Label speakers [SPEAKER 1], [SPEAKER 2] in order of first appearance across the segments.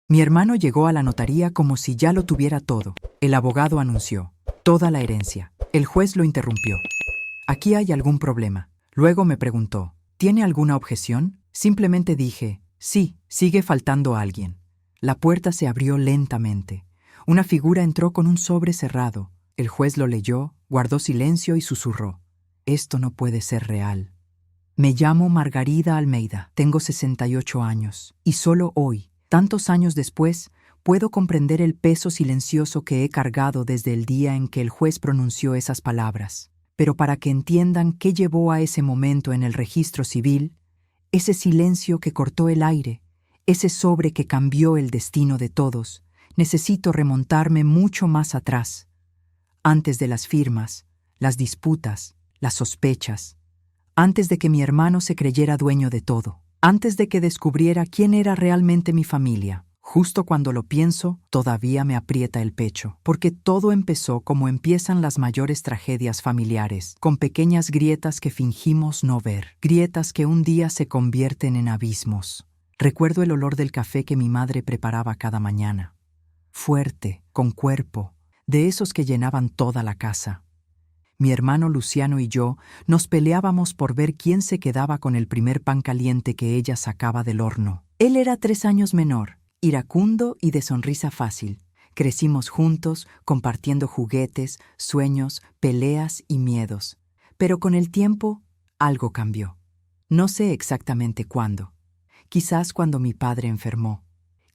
[SPEAKER 1] Mi hermano llegó a la notaría como si ya lo tuviera todo. El abogado anunció toda la herencia. El juez lo interrumpió. ¿Aquí hay algún problema? Luego me preguntó, ¿tiene alguna objeción? Simplemente dije, sí, sigue faltando alguien. La puerta se abrió lentamente. Una figura entró con un sobre cerrado. El juez lo leyó, guardó silencio y susurró, esto no puede ser real. Me llamo Margarida Almeida, tengo 68 años, y solo hoy, tantos años después, puedo comprender el peso silencioso que he cargado desde el día en que el juez pronunció esas palabras. Pero para que entiendan qué llevó a ese momento en el registro civil, ese silencio que cortó el aire, ese sobre que cambió el destino de todos, necesito remontarme mucho más atrás, antes de las firmas, las disputas, las sospechas, antes de que mi hermano se creyera dueño de todo, antes de que descubriera quién era realmente mi familia. Justo cuando lo pienso, todavía me aprieta el pecho, porque todo empezó como empiezan las mayores tragedias familiares, con pequeñas grietas que fingimos no ver, grietas que un día se convierten en abismos. Recuerdo el olor del café que mi madre preparaba cada mañana, fuerte, con cuerpo, de esos que llenaban toda la casa. Mi hermano Luciano y yo nos peleábamos por ver quién se quedaba con el primer pan caliente que ella sacaba del horno. Él era 3 años menor, iracundo y de sonrisa fácil. Crecimos juntos, compartiendo juguetes, sueños, peleas y miedos. Pero con el tiempo, algo cambió. No sé exactamente cuándo. Quizás cuando mi padre enfermó.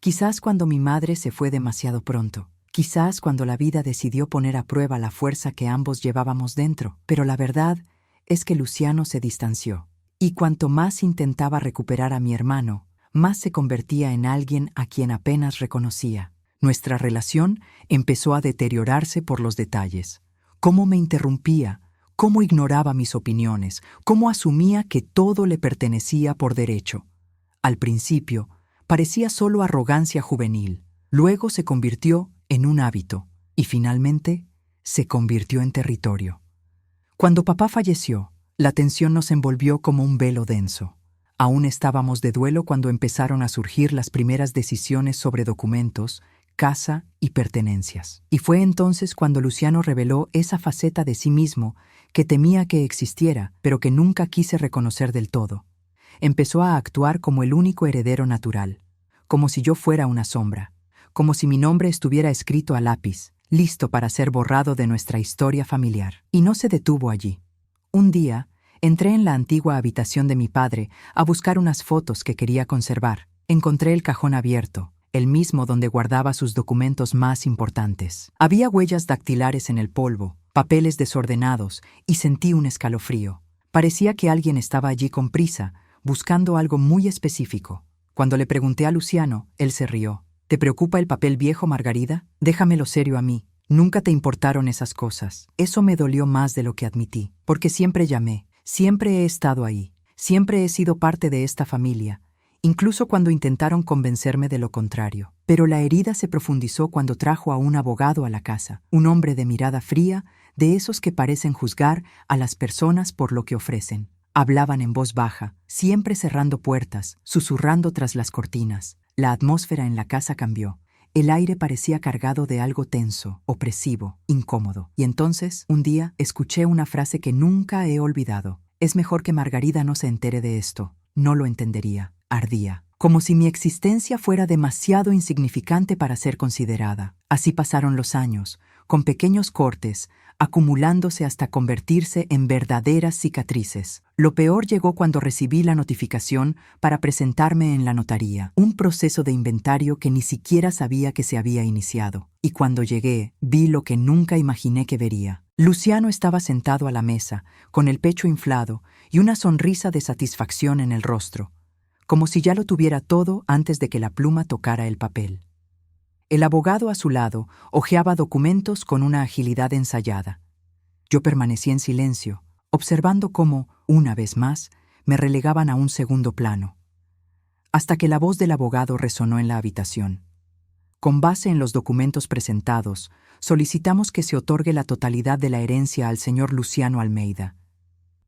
[SPEAKER 1] Quizás cuando mi madre se fue demasiado pronto. Quizás cuando la vida decidió poner a prueba la fuerza que ambos llevábamos dentro. Pero la verdad es que Luciano se distanció. Y cuanto más intentaba recuperar a mi hermano, más se convertía en alguien a quien apenas reconocía. Nuestra relación empezó a deteriorarse por los detalles. Cómo me interrumpía, cómo ignoraba mis opiniones, cómo asumía que todo le pertenecía por derecho. Al principio, parecía solo arrogancia juvenil. Luego se convirtió en un hábito y finalmente se convirtió en territorio. Cuando papá falleció, la tensión nos envolvió como un velo denso. Aún estábamos de duelo cuando empezaron a surgir las primeras decisiones sobre documentos, casa y pertenencias. Y fue entonces cuando Luciano reveló esa faceta de sí mismo que temía que existiera, pero que nunca quise reconocer del todo. Empezó a actuar como el único heredero natural, como si yo fuera una sombra, como si mi nombre estuviera escrito a lápiz, listo para ser borrado de nuestra historia familiar. Y no se detuvo allí. Un día, entré en la antigua habitación de mi padre a buscar unas fotos que quería conservar. Encontré el cajón abierto, el mismo donde guardaba sus documentos más importantes. Había huellas dactilares en el polvo, papeles desordenados, y sentí un escalofrío. Parecía que alguien estaba allí con prisa, buscando algo muy específico. Cuando le pregunté a Luciano, él se rió. ¿Te preocupa el papel viejo, Margarida? Déjamelo serio a mí. Nunca te importaron esas cosas. Eso me dolió más de lo que admití, porque siempre llamé. Siempre he estado ahí, siempre he sido parte de esta familia, incluso cuando intentaron convencerme de lo contrario. Pero la herida se profundizó cuando trajo a un abogado a la casa, un hombre de mirada fría, de esos que parecen juzgar a las personas por lo que ofrecen. Hablaban en voz baja, siempre cerrando puertas, susurrando tras las cortinas. La atmósfera en la casa cambió. El aire parecía cargado de algo tenso, opresivo, incómodo. Y entonces, un día, escuché una frase que nunca he olvidado. Es mejor que Margarida no se entere de esto. No lo entendería. Ardía. Como si mi existencia fuera demasiado insignificante para ser considerada. Así pasaron los años, con pequeños cortes, acumulándose hasta convertirse en verdaderas cicatrices. Lo peor llegó cuando recibí la notificación para presentarme en la notaría, un proceso de inventario que ni siquiera sabía que se había iniciado. Y cuando llegué, vi lo que nunca imaginé que vería. Luciano estaba sentado a la mesa, con el pecho inflado y una sonrisa de satisfacción en el rostro, como si ya lo tuviera todo antes de que la pluma tocara el papel. El abogado a su lado hojeaba documentos con una agilidad ensayada. Yo permanecí en silencio, observando cómo, una vez más, me relegaban a un segundo plano, hasta que la voz del abogado resonó en la habitación. Con base en los documentos presentados, solicitamos que se otorgue la totalidad de la herencia al señor Luciano Almeida.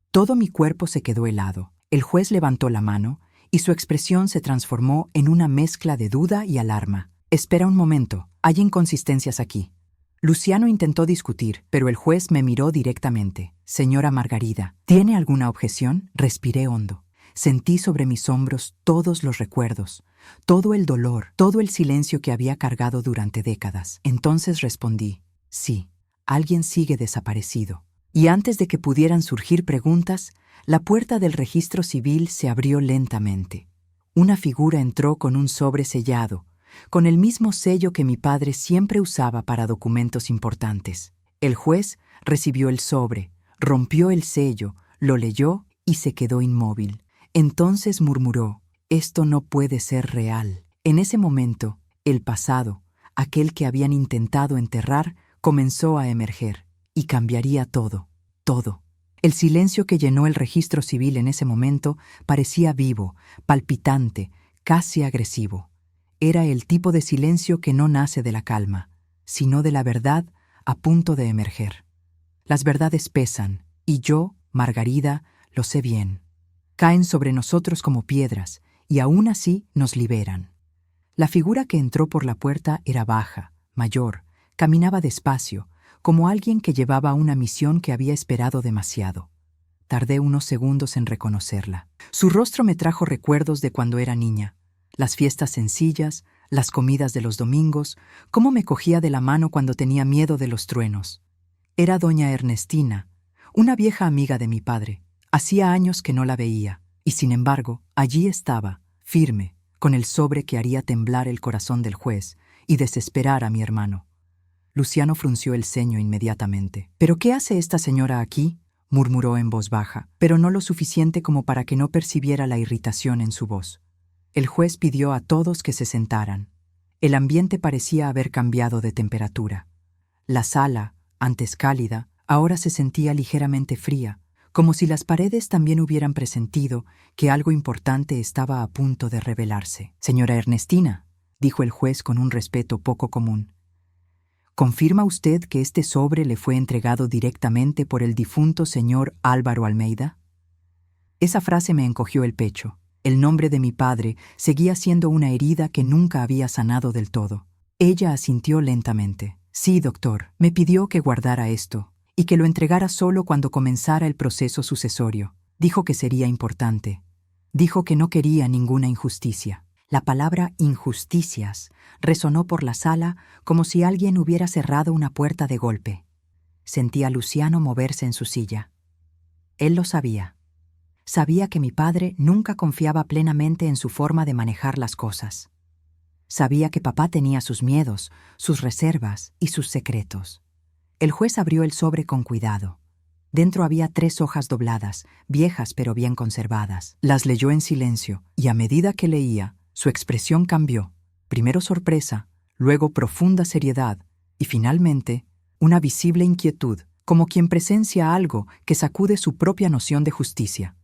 [SPEAKER 1] Todo mi cuerpo se quedó helado. El juez levantó la mano y su expresión se transformó en una mezcla de duda y alarma. Espera un momento, hay inconsistencias aquí. Luciano intentó discutir, pero el juez me miró directamente. Señora Margarida, ¿tiene alguna objeción? Respiré hondo. Sentí sobre mis hombros todos los recuerdos, todo el dolor, todo el silencio que había cargado durante décadas. Entonces respondí, sí, alguien sigue desaparecido. Y antes de que pudieran surgir preguntas, la puerta del registro civil se abrió lentamente. Una figura entró con un sobre sellado, con el mismo sello que mi padre siempre usaba para documentos importantes. El juez recibió el sobre, rompió el sello, lo leyó y se quedó inmóvil. Entonces murmuró, «Esto no puede ser real». En ese momento, el pasado, aquel que habían intentado enterrar, comenzó a emerger, y cambiaría todo, todo. El silencio que llenó el registro civil en ese momento parecía vivo, palpitante, casi agresivo. Era el tipo de silencio que no nace de la calma, sino de la verdad a punto de emerger. Las verdades pesan, y yo, Margarida, lo sé bien. Caen sobre nosotros como piedras, y aún así nos liberan. La figura que entró por la puerta era baja, mayor, caminaba despacio, como alguien que llevaba una misión que había esperado demasiado. Tardé unos segundos en reconocerla. Su rostro me trajo recuerdos de cuando era niña. Las fiestas sencillas, las comidas de los domingos, cómo me cogía de la mano cuando tenía miedo de los truenos. Era doña Ernestina, una vieja amiga de mi padre. Hacía años que no la veía, y sin embargo, allí estaba, firme, con el sobre que haría temblar el corazón del juez y desesperar a mi hermano. Luciano frunció el ceño inmediatamente. «¿Pero qué hace esta señora aquí?», murmuró en voz baja, pero no lo suficiente como para que no percibiera la irritación en su voz. El juez pidió a todos que se sentaran. El ambiente parecía haber cambiado de temperatura. La sala, antes cálida, ahora se sentía ligeramente fría, como si las paredes también hubieran presentido que algo importante estaba a punto de revelarse. «Señora Ernestina», dijo el juez con un respeto poco común, ¿confirma usted que este sobre le fue entregado directamente por el difunto señor Álvaro Almeida? Esa frase me encogió el pecho. El nombre de mi padre seguía siendo una herida que nunca había sanado del todo. Ella asintió lentamente. «Sí, doctor, me pidió que guardara esto y que lo entregara solo cuando comenzara el proceso sucesorio. Dijo que sería importante. Dijo que no quería ninguna injusticia». La palabra injusticias resonó por la sala como si alguien hubiera cerrado una puerta de golpe. Sentí a Luciano moverse en su silla. Él lo sabía. Sabía que mi padre nunca confiaba plenamente en su forma de manejar las cosas. Sabía que papá tenía sus miedos, sus reservas y sus secretos. El juez abrió el sobre con cuidado. Dentro había 3 hojas dobladas, viejas pero bien conservadas. Las leyó en silencio, y a medida que leía, su expresión cambió. Primero sorpresa, luego profunda seriedad, y finalmente, una visible inquietud, como quien presencia algo que sacude su propia noción de justicia.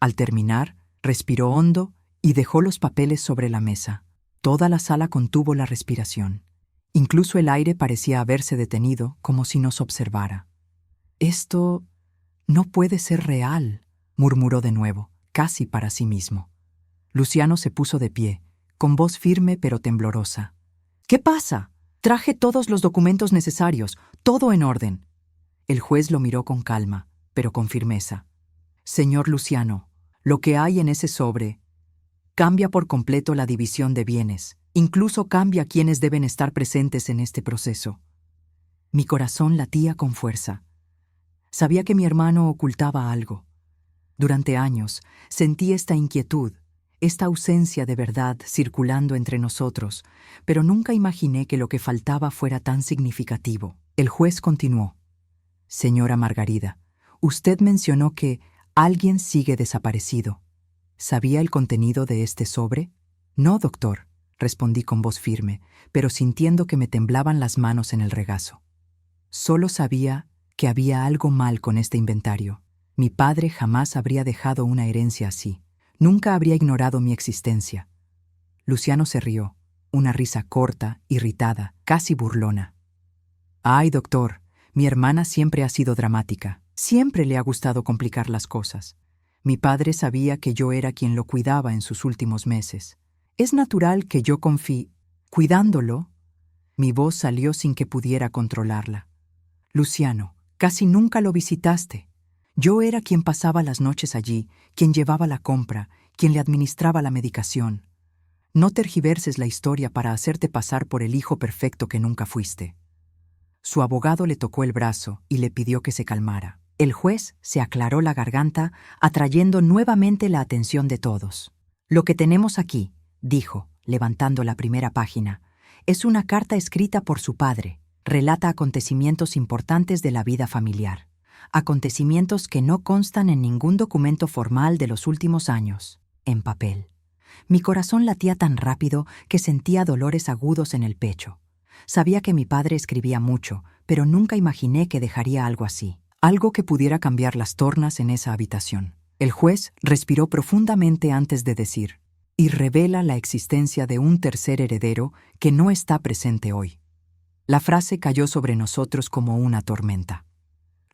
[SPEAKER 1] Al terminar, respiró hondo y dejó los papeles sobre la mesa. Toda la sala contuvo la respiración. Incluso el aire parecía haberse detenido, como si nos observara. «Esto no puede ser real», murmuró de nuevo, casi para sí mismo. Luciano se puso de pie, con voz firme pero temblorosa. «¿Qué pasa? Traje todos los documentos necesarios, todo en orden». El juez lo miró con calma, pero con firmeza. «Señor Luciano, lo que hay en ese sobre cambia por completo la división de bienes, incluso cambia quiénes deben estar presentes en este proceso». Mi corazón latía con fuerza. Sabía que mi hermano ocultaba algo. Durante años sentí esta inquietud, esta ausencia de verdad circulando entre nosotros, pero nunca imaginé que lo que faltaba fuera tan significativo. El juez continuó. «Señora Margarida, usted mencionó que alguien sigue desaparecido. ¿Sabía el contenido de este sobre?» «No, doctor», respondí con voz firme, pero sintiendo que me temblaban las manos en el regazo. Solo sabía que había algo mal con este inventario. Mi padre jamás habría dejado una herencia así. Nunca habría ignorado mi existencia. Luciano se rió, una risa corta, irritada, casi burlona. «Ay, doctor, mi hermana siempre ha sido dramática. Siempre le ha gustado complicar las cosas. Mi padre sabía que yo era quien lo cuidaba en sus últimos meses. Es natural que yo confíe». Cuidándolo, mi voz salió sin que pudiera controlarla. Luciano, casi nunca lo visitaste. Yo era quien pasaba las noches allí, quien llevaba la compra, quien le administraba la medicación. No tergiverses la historia para hacerte pasar por el hijo perfecto que nunca fuiste. Su abogado le tocó el brazo y le pidió que se calmara. El juez se aclaró la garganta, atrayendo nuevamente la atención de todos. Lo que tenemos aquí, dijo, levantando la primera página, es una carta escrita por su padre. Relata acontecimientos importantes de la vida familiar. Acontecimientos que no constan en ningún documento formal de los últimos años, en papel. Mi corazón latía tan rápido que sentía dolores agudos en el pecho. Sabía que mi padre escribía mucho, pero nunca imaginé que dejaría algo así. Algo que pudiera cambiar las tornas en esa habitación. El juez respiró profundamente antes de decir, y revela la existencia de un tercer heredero que no está presente hoy. La frase cayó sobre nosotros como una tormenta.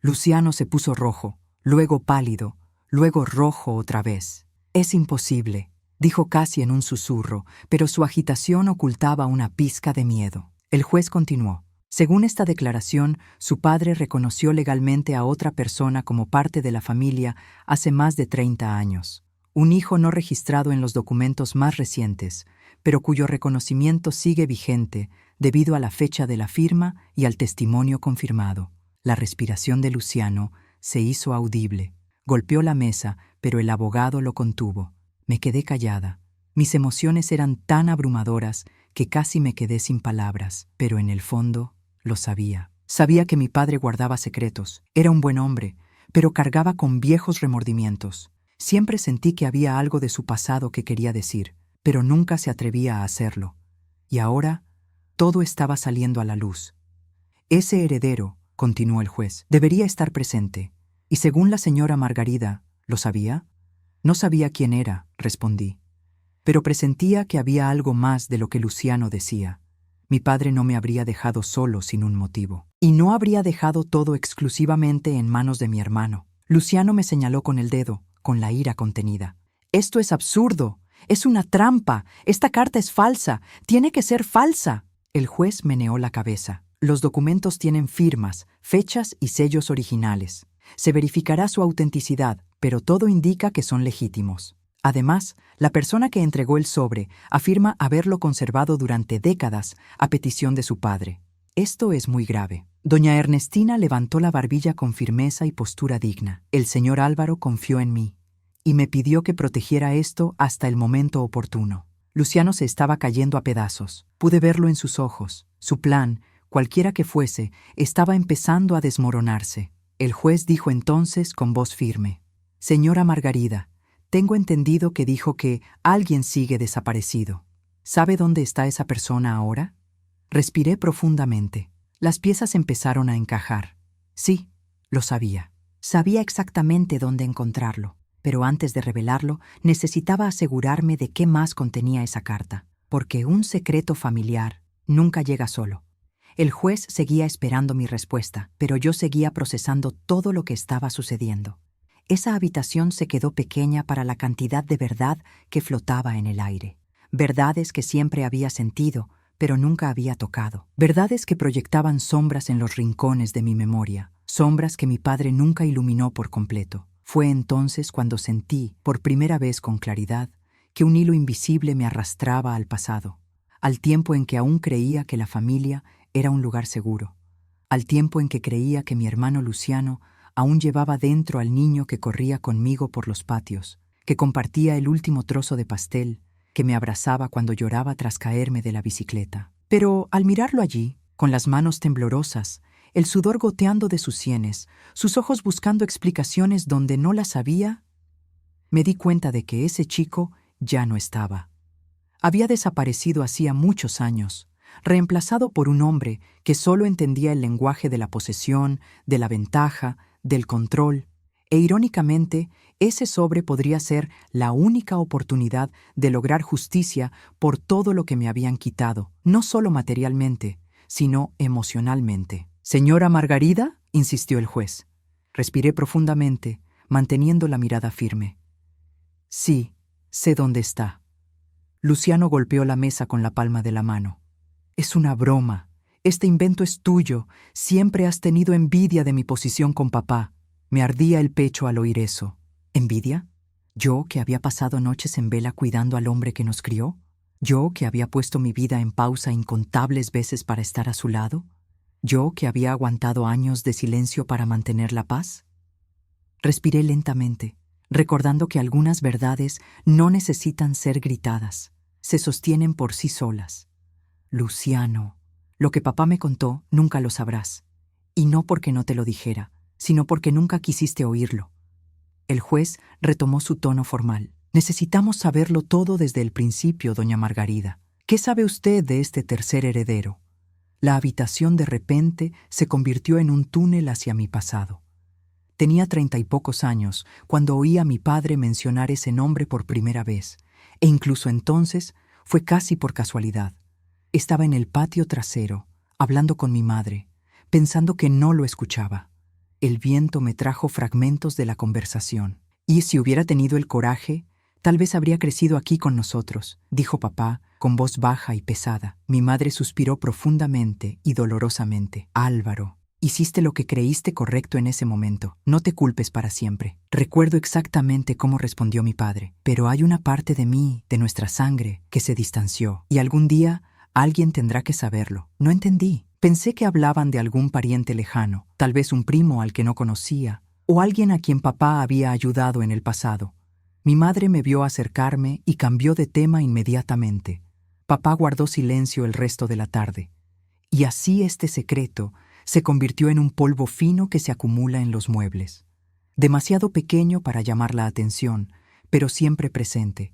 [SPEAKER 1] Luciano se puso rojo, luego pálido, luego rojo otra vez. Es imposible, dijo casi en un susurro, pero su agitación ocultaba una pizca de miedo. El juez continuó. Según esta declaración, su padre reconoció legalmente a otra persona como parte de la familia hace más de 30 años. Un hijo no registrado en los documentos más recientes, pero cuyo reconocimiento sigue vigente debido a la fecha de la firma y al testimonio confirmado. La respiración de Luciano se hizo audible. Golpeó la mesa, pero el abogado lo contuvo. Me quedé callada. Mis emociones eran tan abrumadoras que casi me quedé sin palabras, pero en el fondo lo sabía. Sabía que mi padre guardaba secretos. Era un buen hombre, pero cargaba con viejos remordimientos. Siempre sentí que había algo de su pasado que quería decir, pero nunca se atrevía a hacerlo. Y ahora, todo estaba saliendo a la luz. Ese heredero, continuó el juez, debería estar presente. Y según la señora Margarida, ¿lo sabía? No sabía quién era, respondí. Pero presentía que había algo más de lo que Luciano decía. Mi padre no me habría dejado solo sin un motivo. Y no habría dejado todo exclusivamente en manos de mi hermano. Luciano me señaló con el dedo, con la ira contenida. Esto es absurdo. Es una trampa. Esta carta es falsa. Tiene que ser falsa. El juez meneó la cabeza. Los documentos tienen firmas, fechas y sellos originales. Se verificará su autenticidad, pero todo indica que son legítimos. Además, la persona que entregó el sobre afirma haberlo conservado durante décadas a petición de su padre. Esto es muy grave. Doña Ernestina levantó la barbilla con firmeza y postura digna. El señor Álvaro confió en mí y me pidió que protegiera esto hasta el momento oportuno. Luciano se estaba cayendo a pedazos. Pude verlo en sus ojos. Su plan, cualquiera que fuese, estaba empezando a desmoronarse. El juez dijo entonces con voz firme: «Señora Margarida, tengo entendido que dijo que alguien sigue desaparecido. ¿Sabe dónde está esa persona ahora?» Respiré profundamente. Las piezas empezaron a encajar. Sí, lo sabía. Sabía exactamente dónde encontrarlo, pero antes de revelarlo, necesitaba asegurarme de qué más contenía esa carta, porque un secreto familiar nunca llega solo. El juez seguía esperando mi respuesta, pero yo seguía procesando todo lo que estaba sucediendo. Esa habitación se quedó pequeña para la cantidad de verdad que flotaba en el aire. Verdades que siempre había sentido, pero nunca había tocado. Verdades que proyectaban sombras en los rincones de mi memoria, sombras que mi padre nunca iluminó por completo. Fue entonces cuando sentí, por primera vez con claridad, que un hilo invisible me arrastraba al pasado, al tiempo en que aún creía que la familia era un lugar seguro, al tiempo en que creía que mi hermano Luciano aún llevaba dentro al niño que corría conmigo por los patios, que compartía el último trozo de pastel, que me abrazaba cuando lloraba tras caerme de la bicicleta. Pero al mirarlo allí, con las manos temblorosas, el sudor goteando de sus sienes, sus ojos buscando explicaciones donde no las había, me di cuenta de que ese chico ya no estaba. Había desaparecido hacía muchos años, reemplazado por un hombre que solo entendía el lenguaje de la posesión, de la ventaja, del control, e irónicamente, ese sobre podría ser la única oportunidad de lograr justicia por todo lo que me habían quitado, no solo materialmente, sino emocionalmente. «Señora Margarida», insistió el juez. Respiré profundamente, manteniendo la mirada firme. «Sí, sé dónde está». Luciano golpeó la mesa con la palma de la mano. Es una broma. Este invento es tuyo. Siempre has tenido envidia de mi posición con papá. Me ardía el pecho al oír eso. ¿Envidia? ¿Yo que había pasado noches en vela cuidando al hombre que nos crió? ¿Yo que había puesto mi vida en pausa incontables veces para estar a su lado? ¿Yo que había aguantado años de silencio para mantener la paz? Respiré lentamente, recordando que algunas verdades no necesitan ser gritadas, se sostienen por sí solas. Luciano, lo que papá me contó nunca lo sabrás, y no porque no te lo dijera, sino porque nunca quisiste oírlo. El juez retomó su tono formal. Necesitamos saberlo todo desde el principio, doña Margarida. ¿Qué sabe usted de este tercer heredero? La habitación de repente se convirtió en un túnel hacia mi pasado. Tenía 30 y pocos años cuando oí a mi padre mencionar ese nombre por primera vez, e incluso entonces fue casi por casualidad. Estaba en el patio trasero, hablando con mi madre, pensando que no lo escuchaba. El viento me trajo fragmentos de la conversación. Y si hubiera tenido el coraje, tal vez habría crecido aquí con nosotros, dijo papá, con voz baja y pesada. Mi madre suspiró profundamente y dolorosamente. Álvaro, hiciste lo que creíste correcto en ese momento. No te culpes para siempre. Recuerdo exactamente cómo respondió mi padre, pero hay una parte de mí, de nuestra sangre, que se distanció, y algún día alguien tendrá que saberlo. No entendí. Pensé que hablaban de algún pariente lejano, tal vez un primo al que no conocía, o alguien a quien papá había ayudado en el pasado. Mi madre me vio acercarme y cambió de tema inmediatamente. Papá guardó silencio el resto de la tarde. Y así este secreto se convirtió en un polvo fino que se acumula en los muebles. Demasiado pequeño para llamar la atención, pero siempre presente.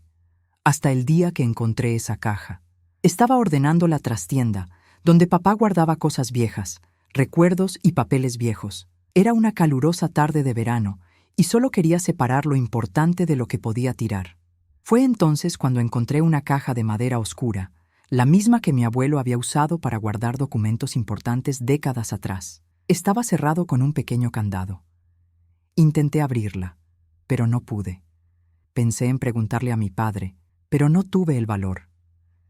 [SPEAKER 1] Hasta el día que encontré esa caja. Estaba ordenando la trastienda, donde papá guardaba cosas viejas, recuerdos y papeles viejos. Era una calurosa tarde de verano, y solo quería separar lo importante de lo que podía tirar. Fue entonces cuando encontré una caja de madera oscura, la misma que mi abuelo había usado para guardar documentos importantes décadas atrás. Estaba cerrado con un pequeño candado. Intenté abrirla, pero no pude. Pensé en preguntarle a mi padre, pero no tuve el valor.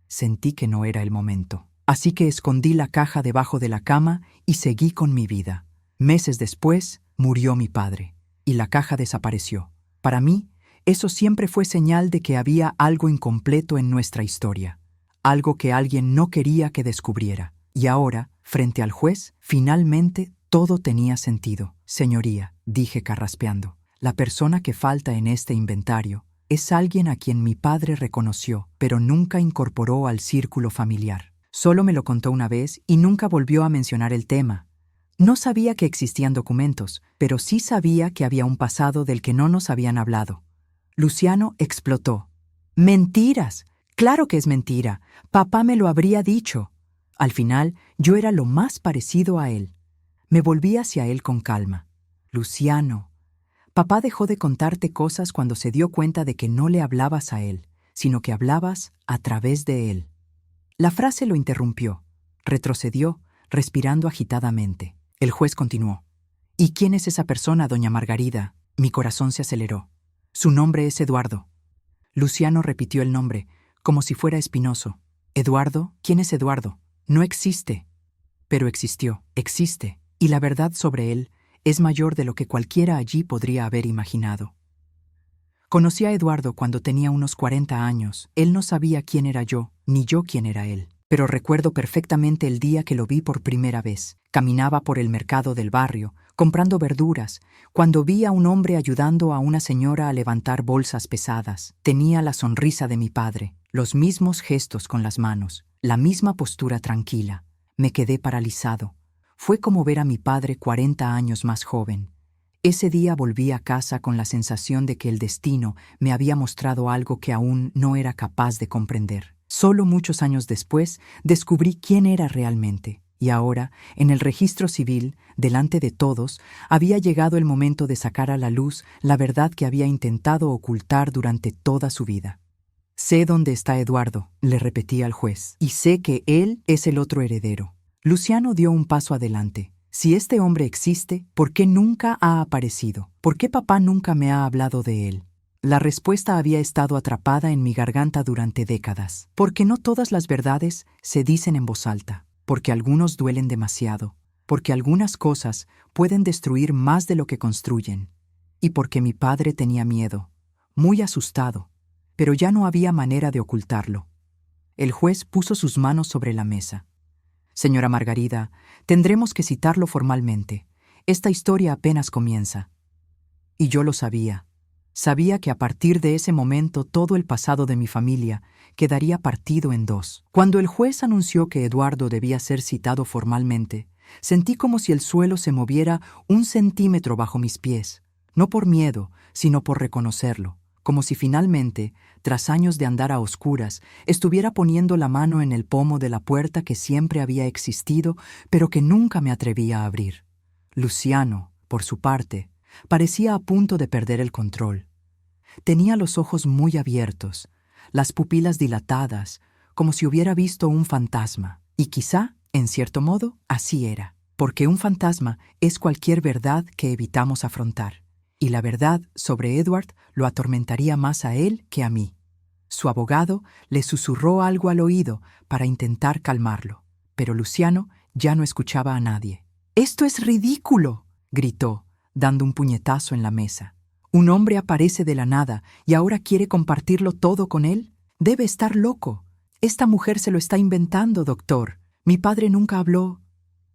[SPEAKER 1] Sentí que no era el momento. Así que escondí la caja debajo de la cama y seguí con mi vida. Meses después, murió mi padre, y la caja desapareció. Para mí, eso siempre fue señal de que había algo incompleto en nuestra historia, algo que alguien no quería que descubriera. Y ahora, frente al juez, finalmente todo tenía sentido. Señoría, dije carraspeando, la persona que falta en este inventario es alguien a quien mi padre reconoció, pero nunca incorporó al círculo familiar. Solo me lo contó una vez y nunca volvió a mencionar el tema. No sabía que existían documentos, pero sí sabía que había un pasado del que no nos habían hablado. Luciano explotó. ¡Mentiras! ¡Claro que es mentira! Papá me lo habría dicho. Al final, yo era lo más parecido a él. Me volví hacia él con calma. Luciano, papá dejó de contarte cosas cuando se dio cuenta de que no le hablabas a él, sino que hablabas a través de él. La frase lo interrumpió. Retrocedió, respirando agitadamente. El juez continuó. ¿Y quién es esa persona, doña Margarida? Mi corazón se aceleró. Su nombre es Eduardo. Luciano repitió el nombre, como si fuera espinoso. ¿Eduardo? ¿Quién es Eduardo? No existe. Pero existió, existe, y la verdad sobre él es mayor de lo que cualquiera allí podría haber imaginado. Conocí a Eduardo cuando tenía unos 40 años. Él no sabía quién era yo, ni yo quién era él. Pero recuerdo perfectamente el día que lo vi por primera vez. Caminaba por el mercado del barrio, comprando verduras, cuando vi a un hombre ayudando a una señora a levantar bolsas pesadas. Tenía la sonrisa de mi padre, los mismos gestos con las manos, la misma postura tranquila. Me quedé paralizado. Fue como ver a mi padre 40 años más joven. Ese día volví a casa con la sensación de que el destino me había mostrado algo que aún no era capaz de comprender. Solo muchos años después descubrí quién era realmente, y ahora, en el registro civil, delante de todos, había llegado el momento de sacar a la luz la verdad que había intentado ocultar durante toda su vida. Sé dónde está Eduardo, le repetí al juez, y sé que él es el otro heredero. Luciano dio un paso adelante. Si este hombre existe, ¿por qué nunca ha aparecido? ¿Por qué papá nunca me ha hablado de él? La respuesta había estado atrapada en mi garganta durante décadas. Porque no todas las verdades se dicen en voz alta, porque algunos duelen demasiado, porque algunas cosas pueden destruir más de lo que construyen, y porque mi padre tenía miedo, muy asustado, pero ya no había manera de ocultarlo. El juez puso sus manos sobre la mesa. Señora Margarida, tendremos que citarlo formalmente. Esta historia apenas comienza. Y yo lo sabía. Sabía que a partir de ese momento todo el pasado de mi familia quedaría partido en dos. Cuando el juez anunció que Eduardo debía ser citado formalmente, sentí como si el suelo se moviera 1 centímetro bajo mis pies, no por miedo, sino por reconocerlo, como si finalmente, tras años de andar a oscuras, estuviera poniendo la mano en el pomo de la puerta que siempre había existido, pero que nunca me atrevía a abrir. Luciano, por su parte, parecía a punto de perder el control. Tenía los ojos muy abiertos, las pupilas dilatadas, como si hubiera visto un fantasma. Y quizá, en cierto modo, así era, porque un fantasma es cualquier verdad que evitamos afrontar. Y la verdad sobre Edward lo atormentaría más a él que a mí. Su abogado le susurró algo al oído para intentar calmarlo, pero Luciano ya no escuchaba a nadie. «¡Esto es ridículo!», gritó, dando un puñetazo en la mesa. «¿Un hombre aparece de la nada y ahora quiere compartirlo todo con él? Debe estar loco. Esta mujer se lo está inventando, doctor. Mi padre nunca habló».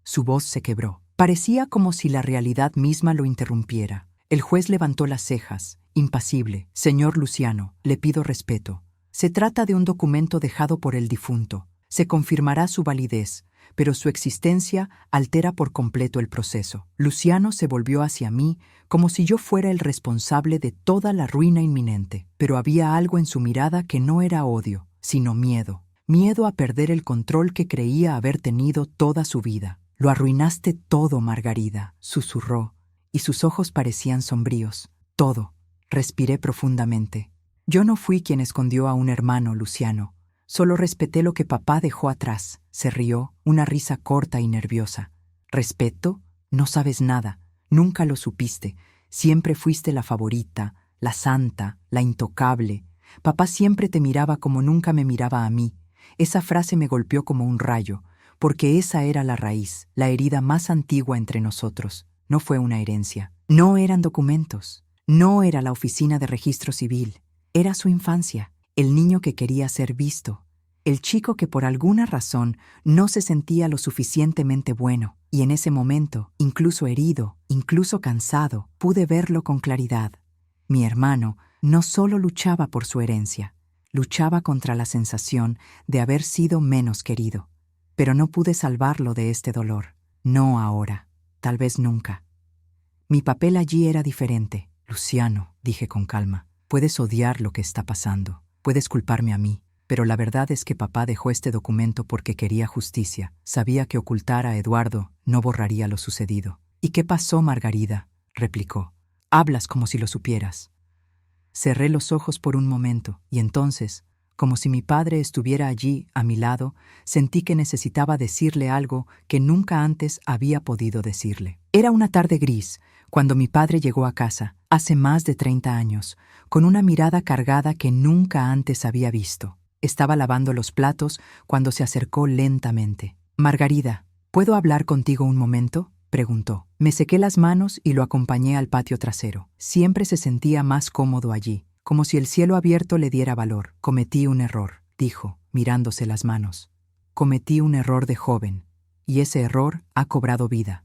[SPEAKER 1] Su voz se quebró. Parecía como si la realidad misma lo interrumpiera. El juez levantó las cejas, impasible. «Señor Luciano, le pido respeto. Se trata de un documento dejado por el difunto. Se confirmará su validez, pero su existencia altera por completo el proceso». Luciano se volvió hacia mí como si yo fuera el responsable de toda la ruina inminente, pero había algo en su mirada que no era odio, sino miedo. Miedo a perder el control que creía haber tenido toda su vida. «Lo arruinaste todo, Margarida», susurró, y sus ojos parecían sombríos. «Todo». Respiré profundamente. Yo no fui quien escondió a un hermano, Luciano. Solo respeté lo que papá dejó atrás. Se rió, una risa corta y nerviosa. «¿Respeto? No sabes nada. Nunca lo supiste. Siempre fuiste la favorita, la santa, la intocable. Papá siempre te miraba como nunca me miraba a mí». Esa frase me golpeó como un rayo, porque esa era la raíz, la herida más antigua entre nosotros. No fue una herencia. No eran documentos. No era la oficina de registro civil. Era su infancia, el niño que quería ser visto, el chico que por alguna razón no se sentía lo suficientemente bueno, y en ese momento, incluso herido, incluso cansado, pude verlo con claridad. Mi hermano no solo luchaba por su herencia, luchaba contra la sensación de haber sido menos querido. Pero no pude salvarlo de este dolor. No ahora, tal vez nunca. Mi papel allí era diferente. «Luciano», dije con calma, «puedes odiar lo que está pasando, puedes culparme a mí, pero la verdad es que papá dejó este documento porque quería justicia. Sabía que ocultar a Eduardo no borraría lo sucedido». «¿Y qué pasó, Margarida?», replicó. «Hablas como si lo supieras». Cerré los ojos por un momento, y entonces, como si mi padre estuviera allí, a mi lado, sentí que necesitaba decirle algo que nunca antes había podido decirle. Era una tarde gris, cuando mi padre llegó a casa, hace más de 30 años, con una mirada cargada que nunca antes había visto. Estaba lavando los platos cuando se acercó lentamente. «Margarida, ¿puedo hablar contigo un momento?», preguntó. Me sequé las manos y lo acompañé al patio trasero. Siempre se sentía más cómodo allí, como si el cielo abierto le diera valor. «Cometí un error», dijo, mirándose las manos. «Cometí un error de joven, y ese error ha cobrado vida».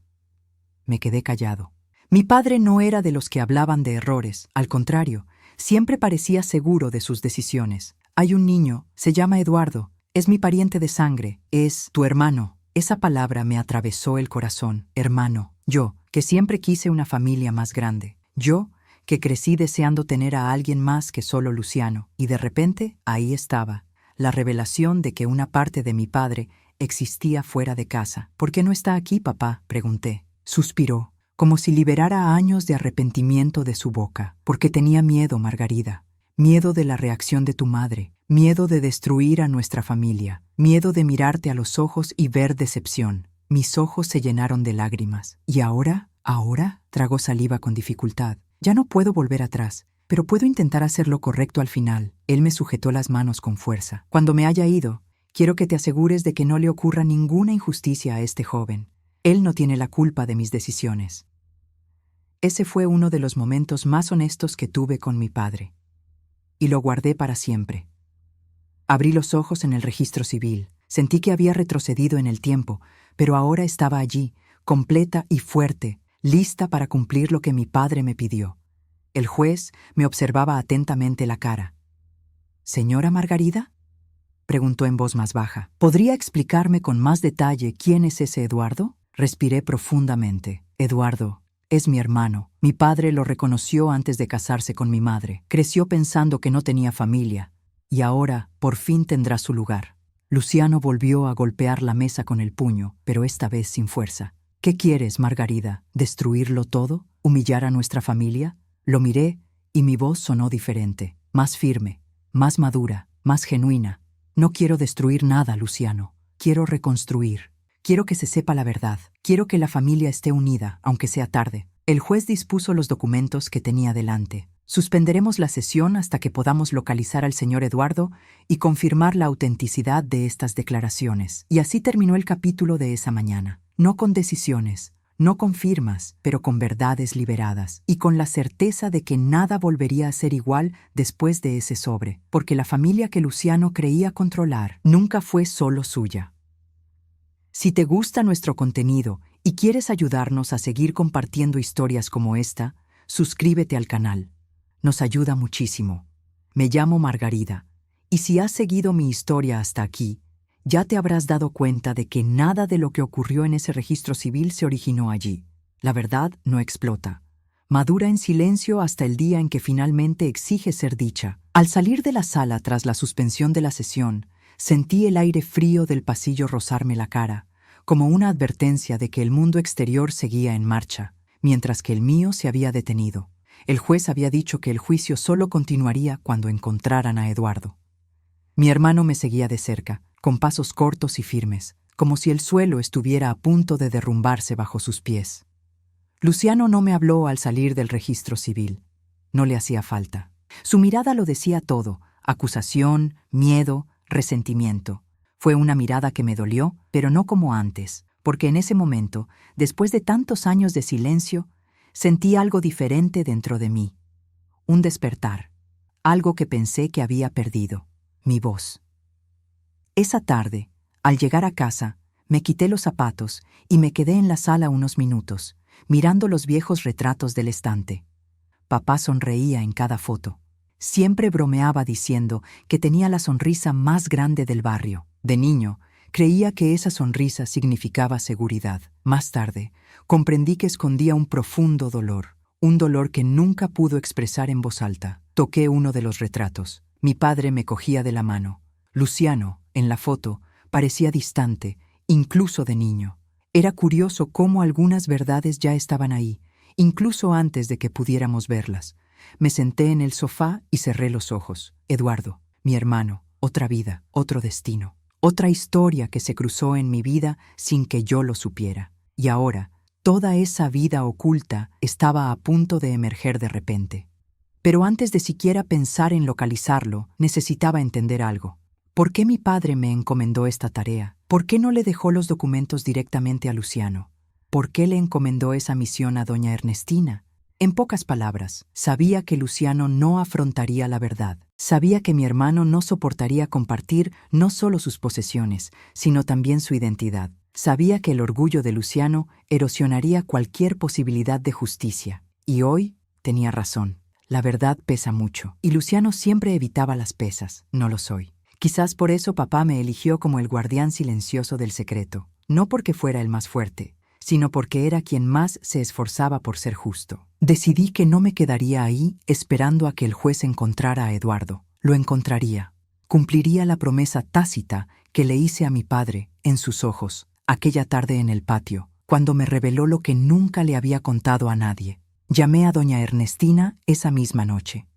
[SPEAKER 1] Me quedé callado. Mi padre no era de los que hablaban de errores, al contrario, siempre parecía seguro de sus decisiones. «Hay un niño, se llama Eduardo, es mi pariente de sangre, es tu hermano». Esa palabra me atravesó el corazón. Hermano. Yo, que siempre quise una familia más grande. Yo, que crecí deseando tener a alguien más que solo Luciano. Y de repente, ahí estaba, la revelación de que una parte de mi padre existía fuera de casa. «¿Por qué no está aquí, papá?», pregunté. Suspiró, como si liberara años de arrepentimiento de su boca. «Porque tenía miedo, Margarida. Miedo de la reacción de tu madre. Miedo de destruir a nuestra familia. Miedo de mirarte a los ojos y ver decepción». Mis ojos se llenaron de lágrimas. «¿Y ahora? ¿Ahora?», tragó saliva con dificultad. «Ya no puedo volver atrás. Pero puedo intentar hacer lo correcto al final. Él me sujetó las manos con fuerza. Cuando me haya ido, quiero que te asegures de que no le ocurra ninguna injusticia a este joven. Él no tiene la culpa de mis decisiones. Ese fue uno de los momentos más honestos que tuve con mi padre. Y lo guardé para siempre. Abrí los ojos en el registro civil. Sentí que había retrocedido en el tiempo, pero ahora estaba allí, completa y fuerte, lista para cumplir lo que mi padre me pidió. El juez me observaba atentamente la cara. «¿Señora Margarida?», preguntó en voz más baja. «¿Podría explicarme con más detalle quién es ese Eduardo?». Respiré profundamente. «Eduardo es mi hermano. Mi padre lo reconoció antes de casarse con mi madre. Creció pensando que no tenía familia, y ahora por fin tendrá su lugar». Luciano volvió a golpear la mesa con el puño, pero esta vez sin fuerza. «¿Qué quieres, Margarida? ¿Destruirlo todo? ¿Humillar a nuestra familia?». Lo miré y mi voz sonó diferente, más firme, más madura, más genuina. «No quiero destruir nada, Luciano. Quiero reconstruir. Quiero que se sepa la verdad. Quiero que la familia esté unida, aunque sea tarde». El juez dispuso los documentos que tenía delante. «Suspenderemos la sesión hasta que podamos localizar al señor Eduardo y confirmar la autenticidad de estas declaraciones». Y así terminó el capítulo de esa mañana. No con decisiones, no con firmas, pero con verdades liberadas, y con la certeza de que nada volvería a ser igual después de ese sobre, porque la familia que Luciano creía controlar nunca fue solo suya. Si te gusta nuestro contenido y quieres ayudarnos a seguir compartiendo historias como esta, suscríbete al canal. Nos ayuda muchísimo. Me llamo Margarida, y si has seguido mi historia hasta aquí, ya te habrás dado cuenta de que nada de lo que ocurrió en ese registro civil se originó allí. La verdad no explota. Madura en silencio hasta el día en que finalmente exige ser dicha. Al salir de la sala tras la suspensión de la sesión, sentí el aire frío del pasillo rozarme la cara, como una advertencia de que el mundo exterior seguía en marcha, mientras que el mío se había detenido. El juez había dicho que el juicio solo continuaría cuando encontraran a Eduardo. Mi hermano me seguía de cerca, con pasos cortos y firmes, como si el suelo estuviera a punto de derrumbarse bajo sus pies. Luciano no me habló al salir del registro civil. No le hacía falta. Su mirada lo decía todo: acusación, miedo, resentimiento. Fue una mirada que me dolió, pero no como antes, porque en ese momento, después de tantos años de silencio, sentí algo diferente dentro de mí. Un despertar, algo que pensé que había perdido: mi voz. Esa tarde, al llegar a casa, me quité los zapatos y me quedé en la sala unos minutos, mirando los viejos retratos del estante. Papá sonreía en cada foto. Siempre bromeaba diciendo que tenía la sonrisa más grande del barrio. De niño, creía que esa sonrisa significaba seguridad. Más tarde, comprendí que escondía un profundo dolor, un dolor que nunca pudo expresar en voz alta. Toqué uno de los retratos. Mi padre me cogía de la mano. Luciano, en la foto, parecía distante, incluso de niño. Era curioso cómo algunas verdades ya estaban ahí, incluso antes de que pudiéramos verlas. Me senté en el sofá y cerré los ojos. Eduardo, mi hermano, otra vida, otro destino. Otra historia que se cruzó en mi vida sin que yo lo supiera. Y ahora, toda esa vida oculta estaba a punto de emerger de repente. Pero antes de siquiera pensar en localizarlo, necesitaba entender algo. ¿Por qué mi padre me encomendó esta tarea? ¿Por qué no le dejó los documentos directamente a Luciano? ¿Por qué le encomendó esa misión a doña Ernestina? En pocas palabras, sabía que Luciano no afrontaría la verdad. Sabía que mi hermano no soportaría compartir no solo sus posesiones, sino también su identidad. Sabía que el orgullo de Luciano erosionaría cualquier posibilidad de justicia. Y hoy tenía razón. La verdad pesa mucho, y Luciano siempre evitaba las pesas. No lo soy. Quizás por eso papá me eligió como el guardián silencioso del secreto. No porque fuera el más fuerte, sino porque era quien más se esforzaba por ser justo. Decidí que no me quedaría ahí esperando a que el juez encontrara a Eduardo. Lo encontraría. Cumpliría la promesa tácita que le hice a mi padre en sus ojos, aquella tarde en el patio, cuando me reveló lo que nunca le había contado a nadie. Llamé a doña Ernestina esa misma noche.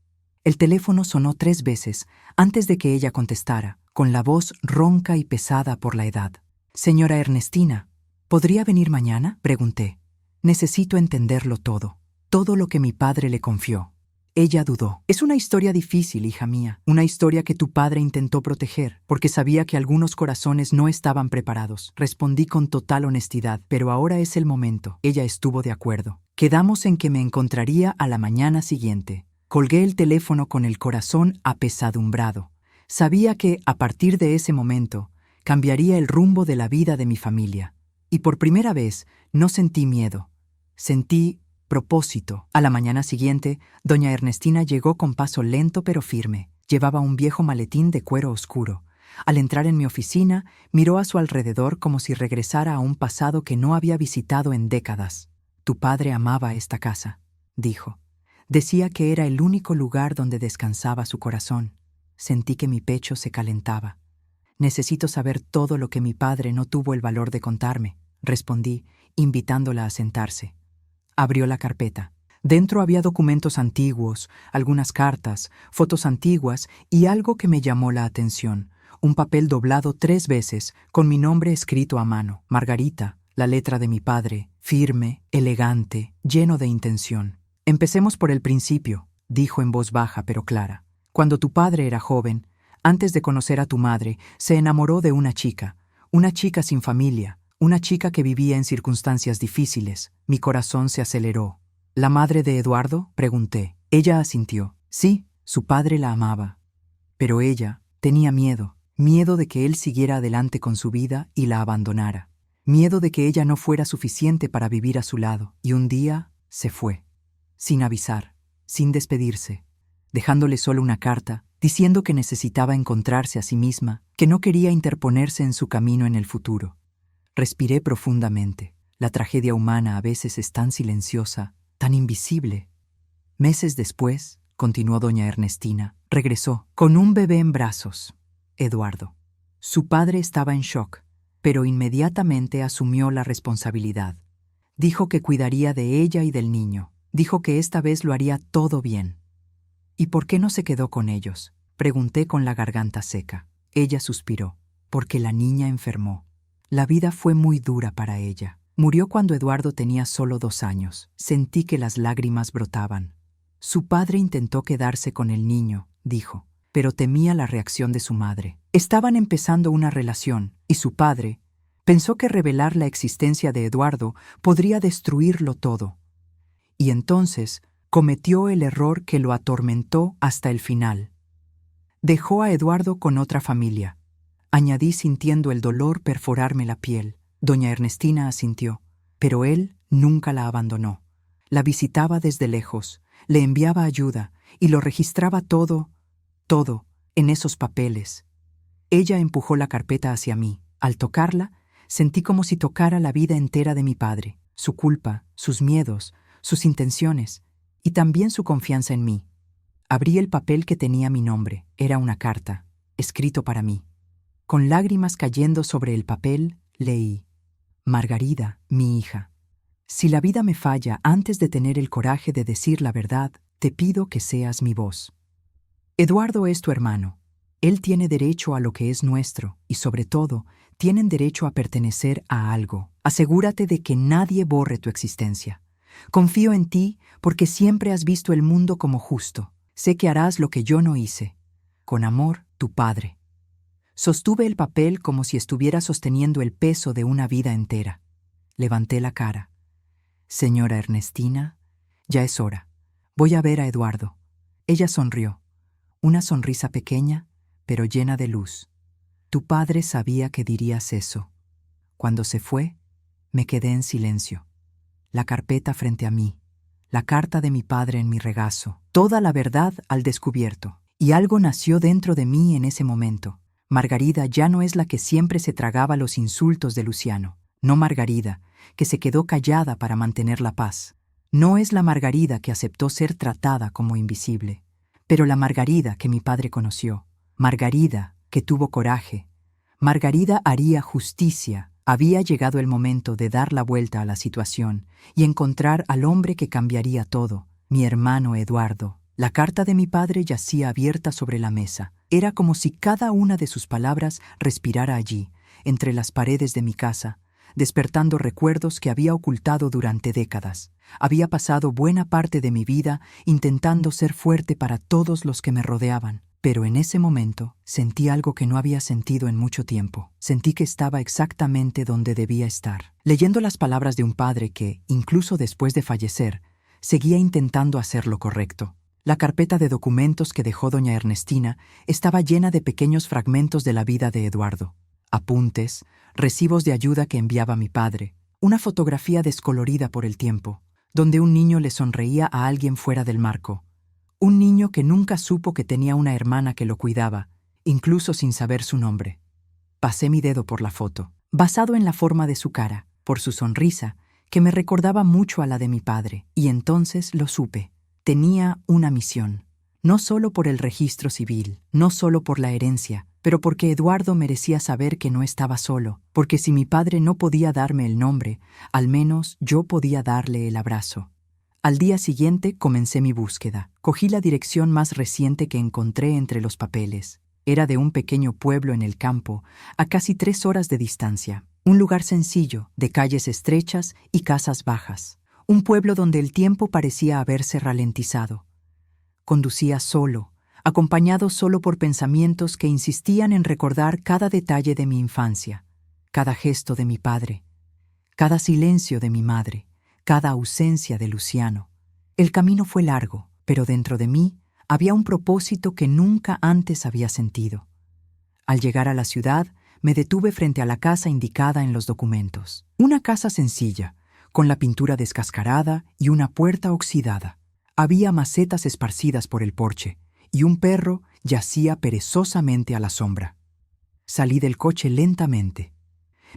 [SPEAKER 1] El teléfono sonó 3 veces antes de que ella contestara, con la voz ronca y pesada por la edad. «Señora Ernestina, ¿podría venir mañana?», pregunté. «Necesito entenderlo todo, todo lo que mi padre le confió». Ella dudó. Es una historia difícil, hija mía. Una historia que tu padre intentó proteger, porque sabía que algunos corazones no estaban preparados. Respondí con total honestidad, pero ahora es el momento. Ella estuvo de acuerdo. Quedamos en que me encontraría a la mañana siguiente. Colgué el teléfono con el corazón apesadumbrado. Sabía que, a partir de ese momento, cambiaría el rumbo de la vida de mi familia. Y por primera vez no sentí miedo. Sentí propósito. A la mañana siguiente, doña Ernestina llegó con paso lento pero firme. Llevaba un viejo maletín de cuero oscuro. Al entrar en mi oficina, miró a su alrededor como si regresara a un pasado que no había visitado en décadas. Tu padre amaba esta casa, dijo. Decía que era el único lugar donde descansaba su corazón. Sentí que mi pecho se calentaba. Necesito saber todo lo que mi padre no tuvo el valor de contarme, respondí, invitándola a sentarse. Abrió la carpeta. Dentro había documentos antiguos, algunas cartas, fotos antiguas y algo que me llamó la atención. Un papel doblado 3 veces, con mi nombre escrito a mano. Margarita, la letra de mi padre, firme, elegante, lleno de intención. Empecemos por el principio, dijo en voz baja pero clara. Cuando tu padre era joven, antes de conocer a tu madre, se enamoró de una chica sin familia, una chica que vivía en circunstancias difíciles. Mi corazón se aceleró. ¿La madre de Eduardo?, pregunté. Ella asintió. Sí, su padre la amaba. Pero ella tenía miedo de que él siguiera adelante con su vida y la abandonara. Miedo de que ella no fuera suficiente para vivir a su lado. Y un día se fue, sin avisar, sin despedirse, dejándole solo una carta, diciendo que necesitaba encontrarse a sí misma, que no quería interponerse en su camino en el futuro. Respiré profundamente. La tragedia humana a veces es tan silenciosa, tan invisible. Meses después, continuó doña Ernestina, regresó, con un bebé en brazos, Eduardo. Su padre estaba en shock, pero inmediatamente asumió la responsabilidad. Dijo que cuidaría de ella y del niño. Dijo que esta vez lo haría todo bien. ¿Y por qué no se quedó con ellos?, pregunté con la garganta seca. Ella suspiró. Porque la niña enfermó. La vida fue muy dura para ella. Murió cuando Eduardo tenía solo 2 años. Sentí que las lágrimas brotaban. Su padre intentó quedarse con el niño, dijo, pero temía la reacción de su madre. Estaban empezando una relación, y su padre pensó que revelar la existencia de Eduardo podría destruirlo todo. Y entonces cometió el error que lo atormentó hasta el final. Dejó a Eduardo con otra familia. Añadí sintiendo el dolor perforarme la piel. Doña Ernestina asintió, pero él nunca la abandonó. La visitaba desde lejos, le enviaba ayuda y lo registraba todo, en esos papeles. Ella empujó la carpeta hacia mí. Al tocarla, sentí como si tocara la vida entera de mi padre, su culpa, sus miedos, sus intenciones y también su confianza en mí. Abrí el papel que tenía mi nombre. Era una carta, escrito para mí. Con lágrimas cayendo sobre el papel, leí: Margarida, mi hija, si la vida me falla antes de tener el coraje de decir la verdad, te pido que seas mi voz. Eduardo es tu hermano. Él tiene derecho a lo que es nuestro y, sobre todo, tienen derecho a pertenecer a algo. Asegúrate de que nadie borre tu existencia. Confío en ti porque siempre has visto el mundo como justo. Sé que harás lo que yo no hice. Con amor, tu padre. Sostuve el papel como si estuviera sosteniendo el peso de una vida entera. Levanté la cara. Señora Ernestina, ya es hora. Voy a ver a Eduardo. Ella sonrió. Una sonrisa pequeña, pero llena de luz. Tu padre sabía que dirías eso. Cuando se fue, me quedé en silencio. La carpeta frente a mí, la carta de mi padre en mi regazo, toda la verdad al descubierto. Y algo nació dentro de mí en ese momento. Margarida ya no es la que siempre se tragaba los insultos de Luciano. No Margarida, que se quedó callada para mantener la paz. No es la Margarida que aceptó ser tratada como invisible, pero la Margarida que mi padre conoció. Margarida que tuvo coraje. Margarida haría justicia. Había llegado el momento de dar la vuelta a la situación y encontrar al hombre que cambiaría todo, mi hermano Eduardo. La carta de mi padre yacía abierta sobre la mesa. Era como si cada una de sus palabras respirara allí, entre las paredes de mi casa, despertando recuerdos que había ocultado durante décadas. Había pasado buena parte de mi vida intentando ser fuerte para todos los que me rodeaban, pero en ese momento sentí algo que no había sentido en mucho tiempo. Sentí que estaba exactamente donde debía estar, leyendo las palabras de un padre que, incluso después de fallecer, seguía intentando hacer lo correcto. La carpeta de documentos que dejó doña Ernestina estaba llena de pequeños fragmentos de la vida de Eduardo. Apuntes, recibos de ayuda que enviaba mi padre, una fotografía descolorida por el tiempo, donde un niño le sonreía a alguien fuera del marco. Un niño que nunca supo que tenía una hermana que lo cuidaba, incluso sin saber su nombre. Pasé mi dedo por la foto, basado en la forma de su cara, por su sonrisa, que me recordaba mucho a la de mi padre, y entonces lo supe. Tenía una misión, no solo por el registro civil, no solo por la herencia, pero porque Eduardo merecía saber que no estaba solo, porque si mi padre no podía darme el nombre, al menos yo podía darle el abrazo. Al día siguiente comencé mi búsqueda. Cogí la dirección más reciente que encontré entre los papeles. Era de un pequeño pueblo en el campo, a casi 3 horas de distancia. Un lugar sencillo, de calles estrechas y casas bajas. Un pueblo donde el tiempo parecía haberse ralentizado. Conducía solo, acompañado solo por pensamientos que insistían en recordar cada detalle de mi infancia, cada gesto de mi padre, cada silencio de mi madre, cada ausencia de Luciano. El camino fue largo, pero dentro de mí había un propósito que nunca antes había sentido. Al llegar a la ciudad, me detuve frente a la casa indicada en los documentos. Una casa sencilla, con la pintura descascarada y una puerta oxidada. Había macetas esparcidas por el porche, y un perro yacía perezosamente a la sombra. Salí del coche lentamente.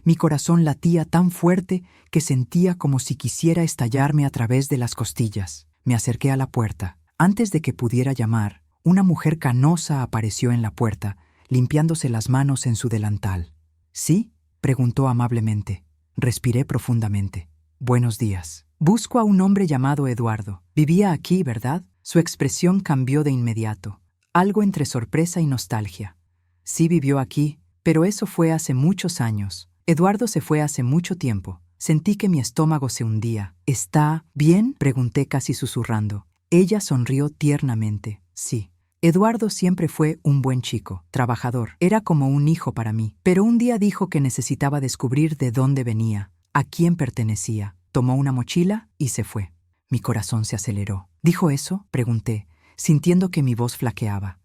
[SPEAKER 1] Mi corazón latía tan fuerte que sentía como si quisiera estallarme a través de las costillas. Me acerqué a la puerta. Antes de que pudiera llamar, una mujer canosa apareció en la puerta, limpiándose las manos en su delantal. ¿Sí?, preguntó amablemente. Respiré profundamente. Buenos días. Busco a un hombre llamado Eduardo. Vivía aquí, ¿verdad? Su expresión cambió de inmediato, algo entre sorpresa y nostalgia. Sí, vivió aquí, pero eso fue hace muchos años. Eduardo se fue hace mucho tiempo. Sentí que mi estómago se hundía. ¿Está bien?, pregunté casi susurrando. Ella sonrió tiernamente. Sí. Eduardo siempre fue un buen chico, trabajador. Era como un hijo para mí. Pero un día dijo que necesitaba descubrir de dónde venía, a quién pertenecía. Tomó una mochila y se fue. Mi corazón se aceleró. ¿Dijo eso?, pregunté, sintiendo que mi voz flaqueaba.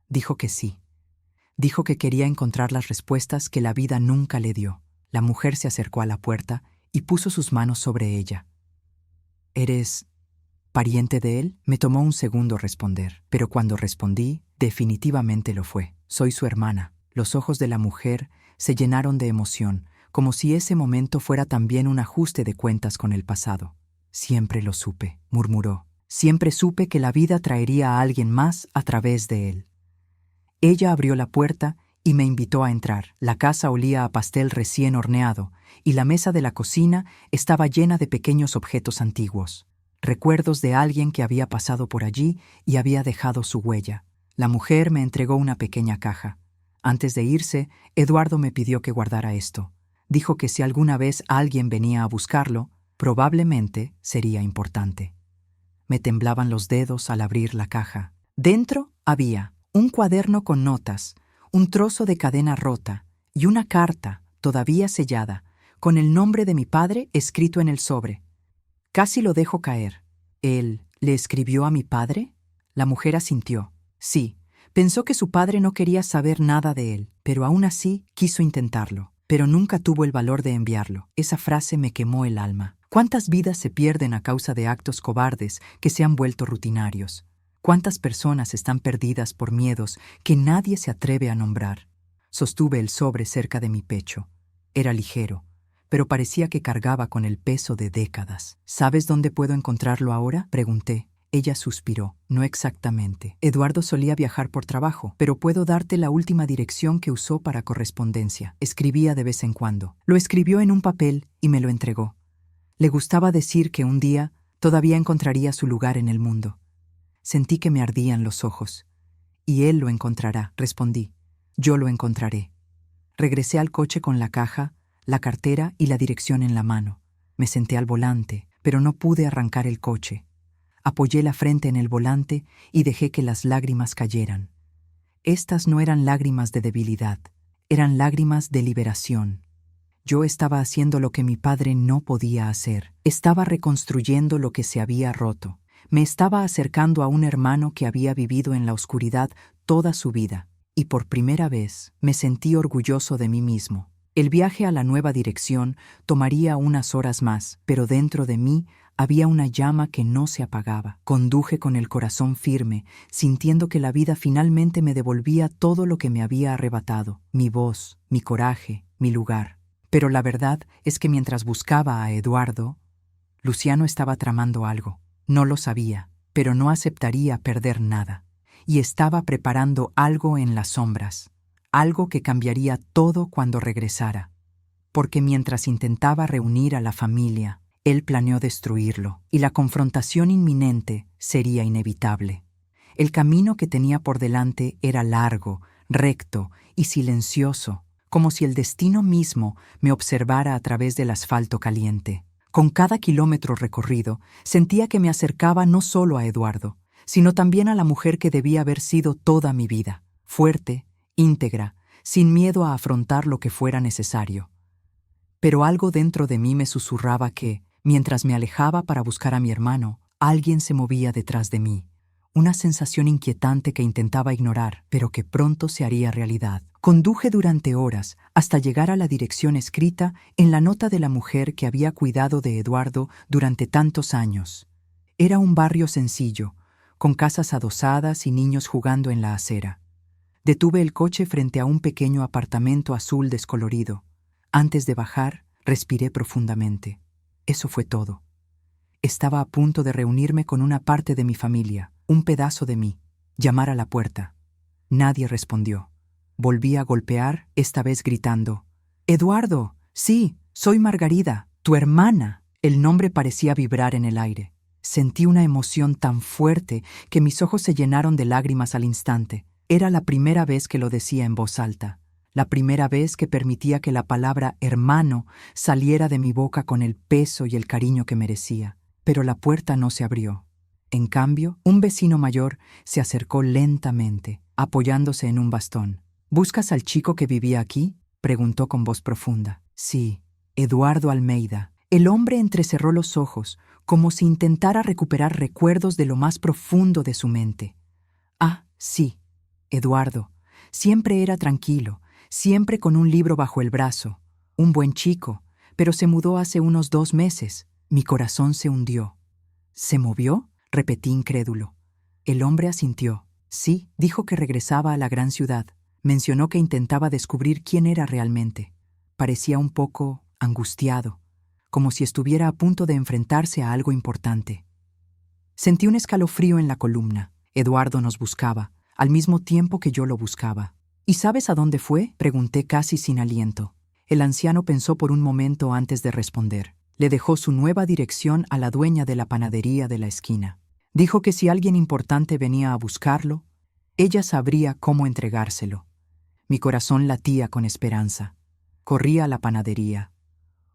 [SPEAKER 1] Dijo que sí. Dijo que quería encontrar las respuestas que la vida nunca le dio. La mujer se acercó a la puerta y puso sus manos sobre ella. ¿Eres pariente de él? Me tomó un segundo responder, pero cuando respondí, definitivamente lo fue. Soy su hermana. Los ojos de la mujer se llenaron de emoción, como si ese momento fuera también un ajuste de cuentas con el pasado. Siempre lo supe, murmuró. Siempre supe que la vida traería a alguien más a través de él. Ella abrió la puerta y me invitó a entrar. La casa olía a pastel recién horneado y la mesa de la cocina estaba llena de pequeños objetos antiguos. Recuerdos de alguien que había pasado por allí y había dejado su huella. La mujer me entregó una pequeña caja. Antes de irse, Eduardo me pidió que guardara esto. Dijo que si alguna vez alguien venía a buscarlo, probablemente sería importante. Me temblaban los dedos al abrir la caja. Dentro había un cuaderno con notas, un trozo de cadena rota y una carta, todavía sellada, con el nombre de mi padre escrito en el sobre. Casi lo dejo caer. ¿Él le escribió a mi padre? La mujer asintió. Sí, pensó que su padre no quería saber nada de él, pero aún así quiso intentarlo. Pero nunca tuvo el valor de enviarlo. Esa frase me quemó el alma. ¿Cuántas vidas se pierden a causa de actos cobardes que se han vuelto rutinarios? ¿Cuántas personas están perdidas por miedos que nadie se atreve a nombrar? Sostuve el sobre cerca de mi pecho. Era ligero, pero parecía que cargaba con el peso de décadas. ¿Sabes dónde puedo encontrarlo ahora?, pregunté. Ella suspiró. No exactamente. Eduardo solía viajar por trabajo, pero puedo darte la última dirección que usó para correspondencia. Escribía de vez en cuando. Lo escribió en un papel y me lo entregó. Le gustaba decir que un día todavía encontraría su lugar en el mundo. Sentí que me ardían los ojos. Y él lo encontrará, respondí. Yo lo encontraré. Regresé al coche con la caja, la cartera y la dirección en la mano. Me senté al volante, pero no pude arrancar el coche. Apoyé la frente en el volante y dejé que las lágrimas cayeran. Estas no eran lágrimas de debilidad, eran lágrimas de liberación. Yo estaba haciendo lo que mi padre no podía hacer. Estaba reconstruyendo lo que se había roto. Me estaba acercando a un hermano que había vivido en la oscuridad toda su vida, y por primera vez me sentí orgulloso de mí mismo. El viaje a la nueva dirección tomaría unas horas más, pero dentro de mí había una llama que no se apagaba. Conduje con el corazón firme, sintiendo que la vida finalmente me devolvía todo lo que me había arrebatado: mi voz, mi coraje, mi lugar. Pero la verdad es que mientras buscaba a Eduardo, Luciano estaba tramando algo. No lo sabía, pero no aceptaría perder nada. Y estaba preparando algo en las sombras, algo que cambiaría todo cuando regresara. Porque mientras intentaba reunir a la familia, él planeó destruirlo, y la confrontación inminente sería inevitable. El camino que tenía por delante era largo, recto y silencioso, como si el destino mismo me observara a través del asfalto caliente. Con cada kilómetro recorrido, sentía que me acercaba no solo a Eduardo, sino también a la mujer que debía haber sido toda mi vida, fuerte, íntegra, sin miedo a afrontar lo que fuera necesario. Pero algo dentro de mí me susurraba que, mientras me alejaba para buscar a mi hermano, alguien se movía detrás de mí. Una sensación inquietante que intentaba ignorar, pero que pronto se haría realidad. Conduje durante horas hasta llegar a la dirección escrita en la nota de la mujer que había cuidado de Eduardo durante tantos años. Era un barrio sencillo, con casas adosadas y niños jugando en la acera. Detuve el coche frente a un pequeño apartamento azul descolorido. Antes de bajar, respiré profundamente. Eso fue todo. Estaba a punto de reunirme con una parte de mi familia, un pedazo de mí. Llamar a la puerta. Nadie respondió. Volví a golpear, esta vez gritando: «¡Eduardo! Sí, soy Margarida, tu hermana». El nombre parecía vibrar en el aire. Sentí una emoción tan fuerte que mis ojos se llenaron de lágrimas al instante. Era la primera vez que lo decía en voz alta. La primera vez que permitía que la palabra hermano saliera de mi boca con el peso y el cariño que merecía. Pero la puerta no se abrió. En cambio, un vecino mayor se acercó lentamente, apoyándose en un bastón. «¿Buscas al chico que vivía aquí?», preguntó con voz profunda. «Sí, Eduardo Almeida». El hombre entrecerró los ojos, como si intentara recuperar recuerdos de lo más profundo de su mente. «Ah, sí, Eduardo. Siempre era tranquilo, siempre con un libro bajo el brazo. Un buen chico, pero se mudó hace unos 2 meses». Mi corazón se hundió. «¿Se movió?», repetí incrédulo. El hombre asintió. «Sí», dijo que regresaba a la gran ciudad. Mencionó que intentaba descubrir quién era realmente. Parecía un poco angustiado, como si estuviera a punto de enfrentarse a algo importante. Sentí un escalofrío en la columna. Eduardo nos buscaba, al mismo tiempo que yo lo buscaba. «¿Y sabes a dónde fue?», pregunté casi sin aliento. El anciano pensó por un momento antes de responder. Le dejó su nueva dirección a la dueña de la panadería de la esquina. Dijo que si alguien importante venía a buscarlo, ella sabría cómo entregárselo. Mi corazón latía con esperanza. Corrí a la panadería.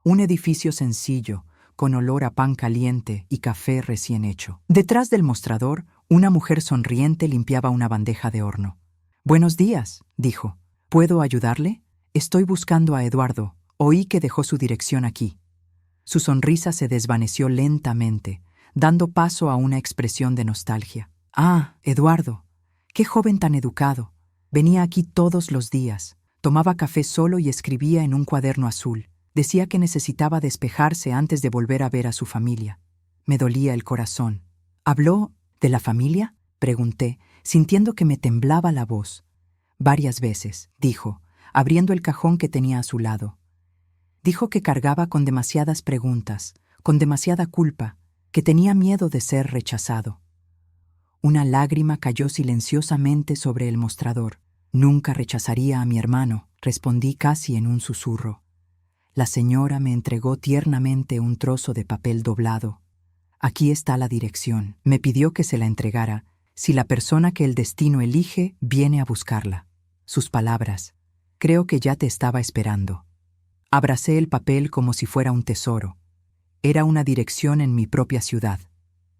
[SPEAKER 1] Un edificio sencillo, con olor a pan caliente y café recién hecho. Detrás del mostrador, una mujer sonriente limpiaba una bandeja de horno. «Buenos días», dijo. «¿Puedo ayudarle? Estoy buscando a Eduardo. Oí que dejó su dirección aquí». Su sonrisa se desvaneció lentamente, dando paso a una expresión de nostalgia. «Ah, Eduardo. Qué joven tan educado. Venía aquí todos los días. Tomaba café solo y escribía en un cuaderno azul. Decía que necesitaba despejarse antes de volver a ver a su familia». Me dolía el corazón. «¿Habló de la familia?», pregunté, sintiendo que me temblaba la voz. «Varias veces», dijo, abriendo el cajón que tenía a su lado. Dijo que cargaba con demasiadas preguntas, con demasiada culpa, que tenía miedo de ser rechazado. Una lágrima cayó silenciosamente sobre el mostrador. «Nunca rechazaría a mi hermano», respondí casi en un susurro. La señora me entregó tiernamente un trozo de papel doblado. «Aquí está la dirección». Me pidió que se la entregara si la persona que el destino elige viene a buscarla. Sus palabras: «Creo que ya te estaba esperando». Abracé el papel como si fuera un tesoro. Era una dirección en mi propia ciudad.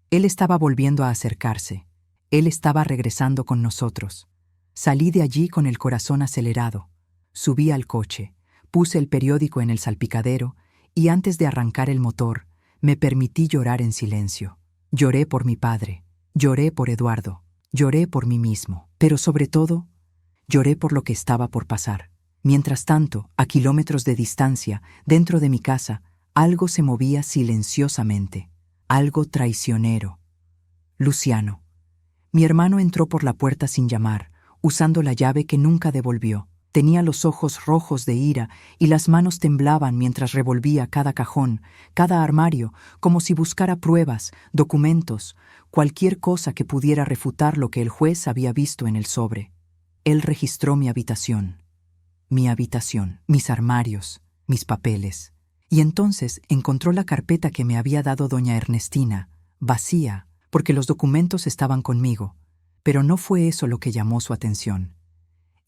[SPEAKER 1] Él estaba volviendo a acercarse. Él estaba regresando con nosotros. Salí de allí con el corazón acelerado. Subí al coche, puse el periódico en el salpicadero y antes de arrancar el motor, me permití llorar en silencio. Lloré por mi padre, lloré por Eduardo, lloré por mí mismo, pero sobre todo, lloré por lo que estaba por pasar. Mientras tanto, a kilómetros de distancia, dentro de mi casa, algo se movía silenciosamente, algo traicionero. Luciano. Mi hermano entró por la puerta sin llamar, usando la llave que nunca devolvió. Tenía los ojos rojos de ira y las manos temblaban mientras revolvía cada cajón, cada armario, como si buscara pruebas, documentos, cualquier cosa que pudiera refutar lo que el juez había visto en el sobre. Él registró mi habitación, mis armarios, mis papeles. Y entonces encontró la carpeta que me había dado doña Ernestina, vacía, porque los documentos estaban conmigo. Pero no fue eso lo que llamó su atención.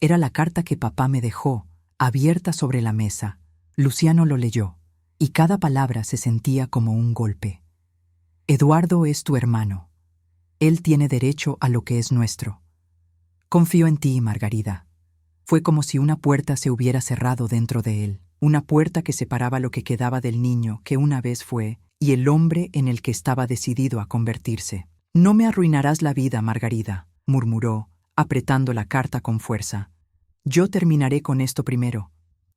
[SPEAKER 1] Era la carta que papá me dejó, abierta sobre la mesa. Luciano lo leyó, y cada palabra se sentía como un golpe. Eduardo es tu hermano. Él tiene derecho a lo que es nuestro. Confío en ti, Margarida. Fue como si una puerta se hubiera cerrado dentro de él, una puerta que separaba lo que quedaba del niño que una vez fue y el hombre en el que estaba decidido a convertirse. No me arruinarás la vida, Margarida, murmuró, apretando la carta con fuerza. Yo terminaré con esto primero.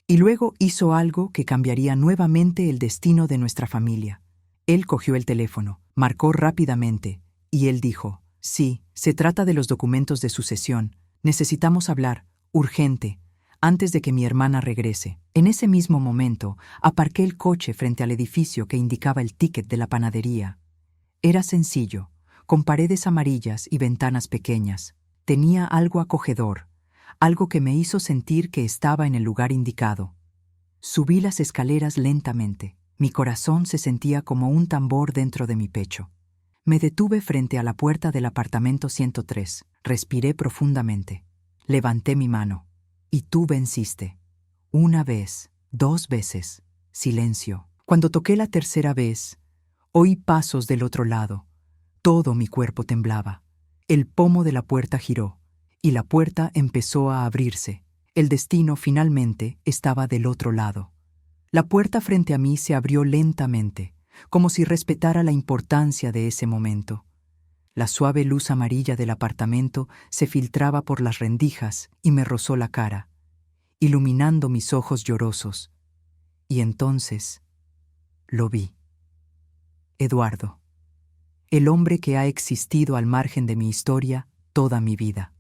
[SPEAKER 1] Y luego hizo algo que cambiaría nuevamente el destino de nuestra familia. Él cogió el teléfono, marcó rápidamente, y él dijo, sí, se trata de los documentos de sucesión. Necesitamos hablar, urgente, antes de que mi hermana regrese. En ese mismo momento, aparqué el coche frente al edificio que indicaba el ticket de la panadería. Era sencillo, con paredes amarillas y ventanas pequeñas. Tenía algo acogedor, algo que me hizo sentir que estaba en el lugar indicado. Subí las escaleras lentamente. Mi corazón se sentía como un tambor dentro de mi pecho. Me detuve frente a la puerta del apartamento 103. Respiré profundamente. Levanté mi mano. Y tú venciste. Una vez, 2 veces. Silencio. Cuando toqué la tercera vez, oí pasos del otro lado. Todo mi cuerpo temblaba. El pomo de la puerta giró, y la puerta empezó a abrirse. El destino finalmente estaba del otro lado. La puerta frente a mí se abrió lentamente, como si respetara la importancia de ese momento. La suave luz amarilla del apartamento se filtraba por las rendijas y me rozó la cara, iluminando mis ojos llorosos. Y entonces lo vi. Eduardo. El hombre que ha existido al margen de mi historia toda mi vida.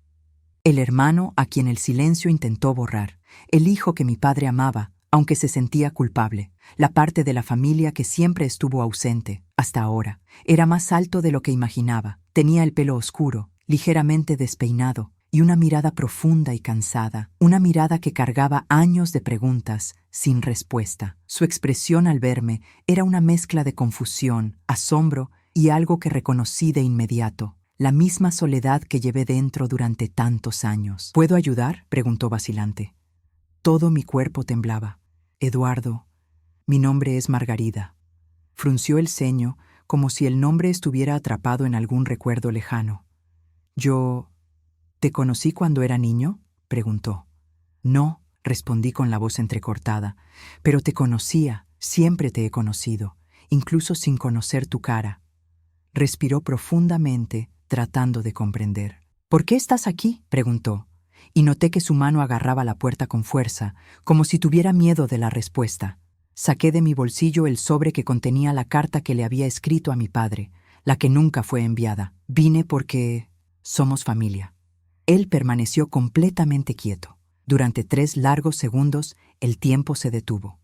[SPEAKER 1] El hermano a quien el silencio intentó borrar, el hijo que mi padre amaba, aunque se sentía culpable, la parte de la familia que siempre estuvo ausente, hasta ahora. Era más alto de lo que imaginaba, tenía el pelo oscuro, ligeramente despeinado, y una mirada profunda y cansada, una mirada que cargaba años de preguntas sin respuesta. Su expresión al verme era una mezcla de confusión, asombro y algo que reconocí de inmediato, la misma soledad que llevé dentro durante tantos años. ¿Puedo ayudar?, preguntó vacilante. Todo mi cuerpo temblaba. Eduardo, mi nombre es Margarida. Frunció el ceño como si el nombre estuviera atrapado en algún recuerdo lejano. Yo... ¿Te conocí cuando era niño?, preguntó. No, respondí con la voz entrecortada, pero te conocía, siempre te he conocido, incluso sin conocer tu cara. Respiró profundamente, tratando de comprender. ¿Por qué estás aquí?, preguntó, y noté que su mano agarraba la puerta con fuerza, como si tuviera miedo de la respuesta. Saqué de mi bolsillo el sobre que contenía la carta que le había escrito a mi padre, la que nunca fue enviada. Vine porque somos familia. Él permaneció completamente quieto. Durante 3 largos segundos, el tiempo se detuvo.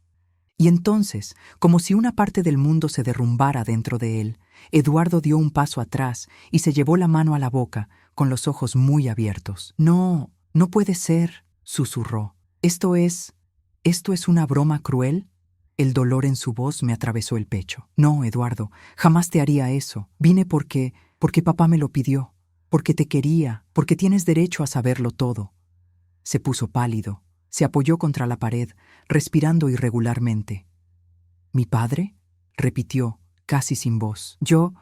[SPEAKER 1] Y entonces, como si una parte del mundo se derrumbara dentro de él, Eduardo dio un paso atrás y se llevó la mano a la boca, con los ojos muy abiertos. No, no puede ser, susurró. ¿Esto es una broma cruel? El dolor en su voz me atravesó el pecho. No, Eduardo, jamás te haría eso. Vine porque papá me lo pidió. Porque te quería, porque tienes derecho a saberlo todo. Se puso pálido. Se apoyó contra la pared, respirando irregularmente. ¿Mi padre?, repitió, casi sin voz. Yo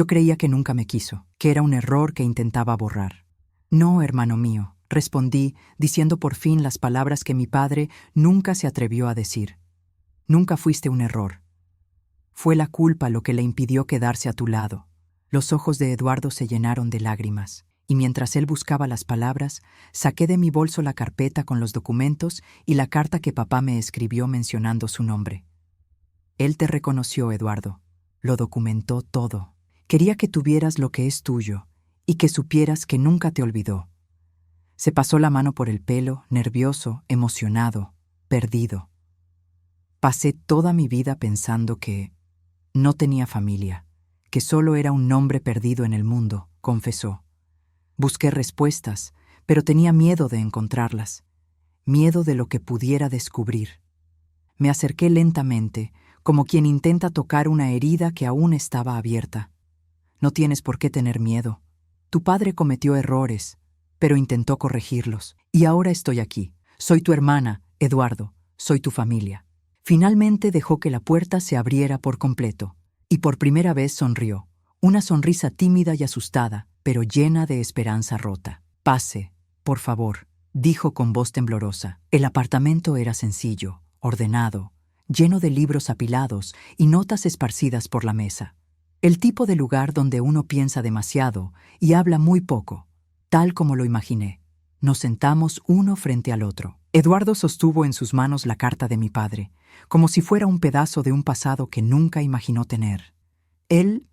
[SPEAKER 1] creía que nunca me quiso, que era un error que intentaba borrar. No, hermano mío, respondí, diciendo por fin las palabras que mi padre nunca se atrevió a decir. Nunca fuiste un error. Fue la culpa lo que le impidió quedarse a tu lado. Los ojos de Eduardo se llenaron de lágrimas, y mientras él buscaba las palabras, saqué de mi bolso la carpeta con los documentos y la carta que papá me escribió mencionando su nombre. Él te reconoció, Eduardo. Lo documentó todo. Quería que tuvieras lo que es tuyo y que supieras que nunca te olvidó. Se pasó la mano por el pelo, nervioso, emocionado, perdido. Pasé toda mi vida pensando que no tenía familia, que solo era un nombre perdido en el mundo, confesó. Busqué respuestas, pero tenía miedo de encontrarlas, miedo de lo que pudiera descubrir. Me acerqué lentamente, como quien intenta tocar una herida que aún estaba abierta. No tienes por qué tener miedo. Tu padre cometió errores, pero intentó corregirlos. Y ahora estoy aquí. Soy tu hermana, Eduardo. Soy tu familia. Finalmente dejó que la puerta se abriera por completo, y por primera vez sonrió. Una sonrisa tímida y asustada, pero llena de esperanza rota. Pase, por favor, dijo con voz temblorosa. El apartamento era sencillo, ordenado, lleno de libros apilados y notas esparcidas por la mesa. El tipo de lugar donde uno piensa demasiado y habla muy poco, tal como lo imaginé. Nos sentamos uno frente al otro. Eduardo sostuvo en sus manos la carta de mi padre, como si fuera un pedazo de un pasado que nunca imaginó tener. ¿Él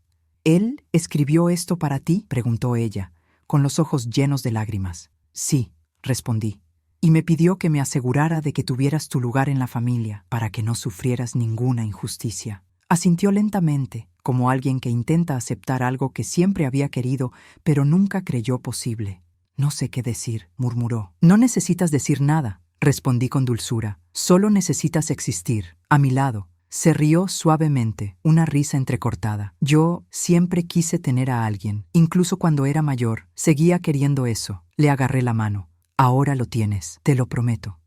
[SPEAKER 1] escribió esto para ti?, preguntó ella, con los ojos llenos de lágrimas. Sí, respondí. Y me pidió que me asegurara de que tuvieras tu lugar en la familia, para que no sufrieras ninguna injusticia. Asintió lentamente, como alguien que intenta aceptar algo que siempre había querido, pero nunca creyó posible. No sé qué decir, murmuró. No necesitas decir nada, respondí con dulzura. Solo necesitas existir, a mi lado. Se rió suavemente, una risa entrecortada. Yo siempre quise tener a alguien. Incluso cuando era mayor, seguía queriendo eso. Le agarré la mano. Ahora lo tienes, te lo prometo.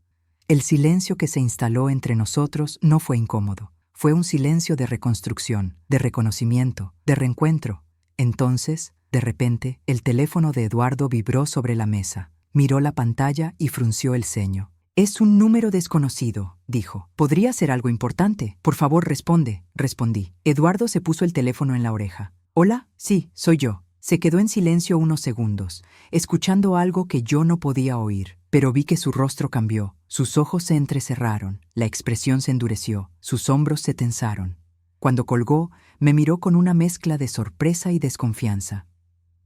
[SPEAKER 1] El silencio que se instaló entre nosotros no fue incómodo. Fue un silencio de reconstrucción, de reconocimiento, de reencuentro. Entonces, de repente, el teléfono de Eduardo vibró sobre la mesa. Miró la pantalla y frunció el ceño. Es un número desconocido, dijo. ¿Podría ser algo importante? Por favor, responde, respondí. Eduardo se puso el teléfono en la oreja. ¿Hola? Sí, soy yo. Se quedó en silencio unos segundos, escuchando algo que yo no podía oír, pero vi que su rostro cambió. Sus ojos se entrecerraron, la expresión se endureció, sus hombros se tensaron. Cuando colgó, me miró con una mezcla de sorpresa y desconfianza.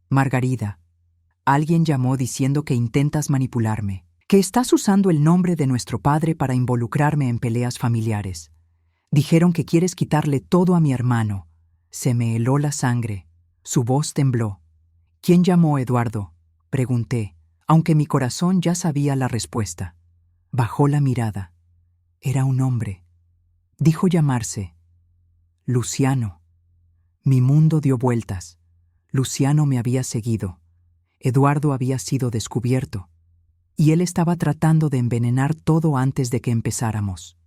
[SPEAKER 1] Margarida, alguien llamó diciendo que intentas manipularme, que estás usando el nombre de nuestro padre para involucrarme en peleas familiares. Dijeron que quieres quitarle todo a mi hermano. Se me heló la sangre. Su voz tembló. ¿Quién llamó, Eduardo?, pregunté, aunque mi corazón ya sabía la respuesta. Bajó la mirada. Era un hombre. Dijo llamarse Luciano. Mi mundo dio vueltas. Luciano me había seguido. Eduardo había sido descubierto. Y él estaba tratando de envenenar todo antes de que empezáramos.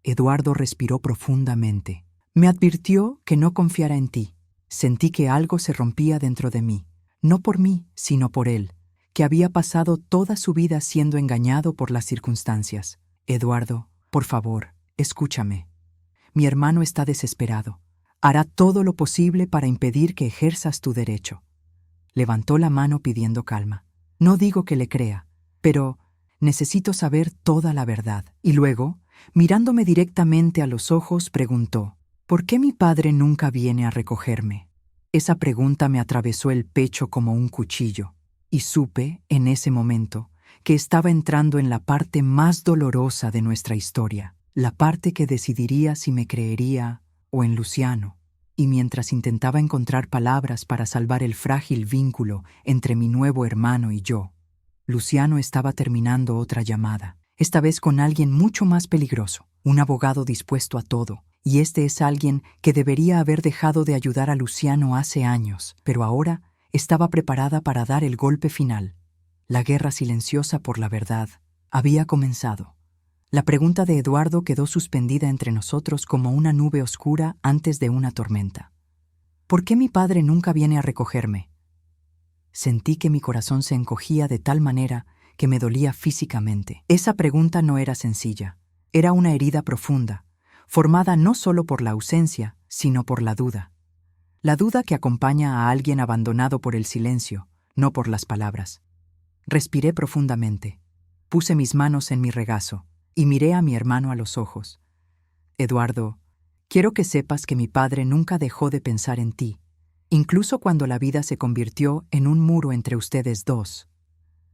[SPEAKER 1] Eduardo respiró profundamente. Me advirtió que no confiara en ti. Sentí que algo se rompía dentro de mí, no por mí, sino por él, que había pasado toda su vida siendo engañado por las circunstancias. Eduardo, por favor, escúchame. Mi hermano está desesperado. Hará todo lo posible para impedir que ejerzas tu derecho. Levantó la mano pidiendo calma. No digo que le crea, pero necesito saber toda la verdad. Y luego, mirándome directamente a los ojos, preguntó, ¿por qué mi padre nunca viene a recogerme? Esa pregunta me atravesó el pecho como un cuchillo, y supe, en ese momento, que estaba entrando en la parte más dolorosa de nuestra historia, la parte que decidiría si me creería o en Luciano. Y mientras intentaba encontrar palabras para salvar el frágil vínculo entre mi nuevo hermano y yo, Luciano estaba terminando otra llamada, esta vez con alguien mucho más peligroso, un abogado dispuesto a todo. Y este es alguien que debería haber dejado de ayudar a Luciano hace años, pero ahora estaba preparada para dar el golpe final. La guerra silenciosa por la verdad Había comenzado. La pregunta de Eduardo quedó suspendida entre nosotros como una nube oscura antes de una tormenta. ¿Por qué mi padre nunca viene a recogerme? Sentí que mi corazón se encogía de tal manera que me dolía físicamente. Esa pregunta no era sencilla. Era una herida profunda, formada no solo por la ausencia, sino por la duda. La duda que acompaña a alguien abandonado por el silencio, no por las palabras. Respiré profundamente. Puse mis manos en mi regazo y miré a mi hermano a los ojos. Eduardo, quiero que sepas que mi padre nunca dejó de pensar en ti, incluso cuando la vida se convirtió en un muro entre ustedes dos.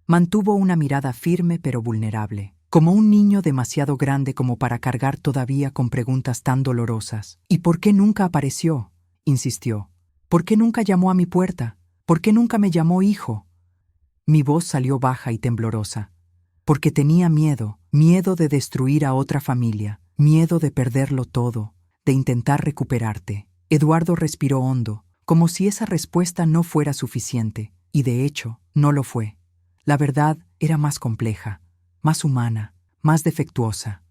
[SPEAKER 1] Mantuvo una mirada firme pero vulnerable, como un niño demasiado grande como para cargar todavía con preguntas tan dolorosas. ¿Y por qué nunca apareció?, insistió. ¿Por qué nunca llamó a mi puerta? ¿Por qué nunca me llamó hijo? Mi voz salió baja y temblorosa. Porque tenía miedo de destruir a otra familia, miedo de perderlo todo, de intentar recuperarte. Eduardo respiró hondo, como si esa respuesta no fuera suficiente, y de hecho, no lo fue. La verdad era más compleja, más humana, más defectuosa.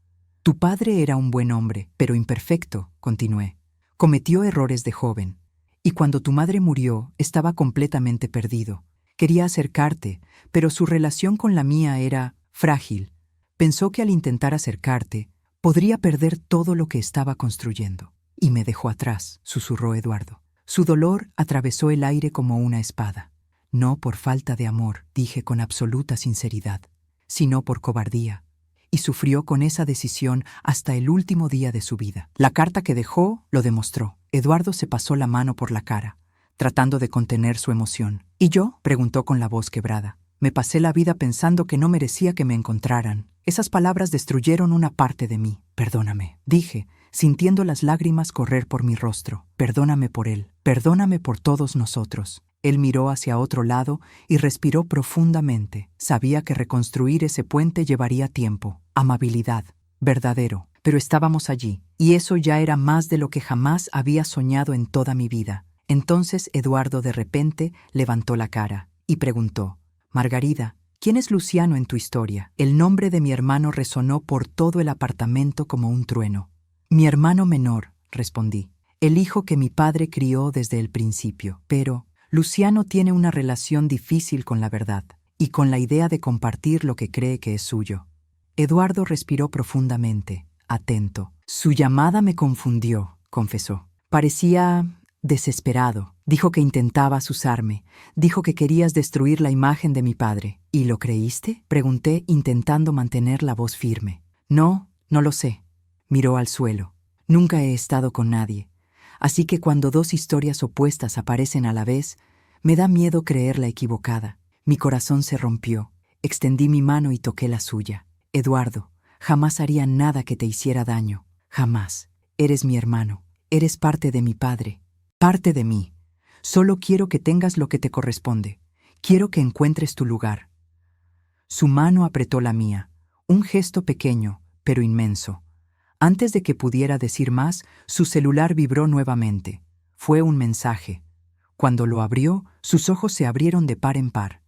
[SPEAKER 1] Tu padre era un buen hombre, pero imperfecto, continué. Cometió errores de joven, y cuando tu madre murió, estaba completamente perdido. Quería acercarte, pero su relación con la mía era frágil. Pensó que al intentar acercarte, podría perder todo lo que estaba construyendo. Y me dejó atrás, susurró Eduardo. Su dolor atravesó el aire como una espada. No por falta de amor, dije con absoluta sinceridad, sino por cobardía. Y sufrió con esa decisión hasta el último día de su vida. La carta que dejó lo demostró. Eduardo se pasó la mano por la cara, tratando de contener su emoción. ¿Y yo?, preguntó con la voz quebrada. Me pasé la vida pensando que no merecía que me encontraran. Esas palabras destruyeron una parte de mí. Perdóname, dije, sintiendo las lágrimas correr por mi rostro. Perdóname por él. Perdóname por todos nosotros. Él miró hacia otro lado y respiró profundamente. Sabía que reconstruir ese puente llevaría tiempo, amabilidad, verdadero. Pero estábamos allí, y eso ya era más de lo que jamás había soñado en toda mi vida. Entonces Eduardo de repente levantó la cara y preguntó: Margarida, ¿quién es Luciano en tu historia? El nombre de mi hermano resonó por todo el apartamento como un trueno. Mi hermano menor, respondí, el hijo que mi padre crió desde el principio. Pero Luciano tiene una relación difícil con la verdad y con la idea de compartir lo que cree que es suyo. Eduardo respiró profundamente, atento. Su llamada me confundió, confesó. Parecía desesperado. Dijo que intentaba azuzarme. Dijo que querías destruir la imagen de mi padre. ¿Y lo creíste?, pregunté, intentando mantener la voz firme. No, no lo sé. Miró al suelo. Nunca he estado con nadie. Así que cuando dos historias opuestas aparecen a la vez, me da miedo creer la equivocada. Mi corazón se rompió. Extendí mi mano y toqué la suya. Eduardo, jamás haría nada que te hiciera daño. Jamás. Eres mi hermano. Eres parte de mi padre. Parte de mí. Solo quiero que tengas lo que te corresponde. Quiero que encuentres tu lugar. Su mano apretó la mía. Un gesto pequeño, pero inmenso. Antes de que pudiera decir más, su celular vibró nuevamente. Fue un mensaje. Cuando lo abrió, sus ojos se abrieron de par en par.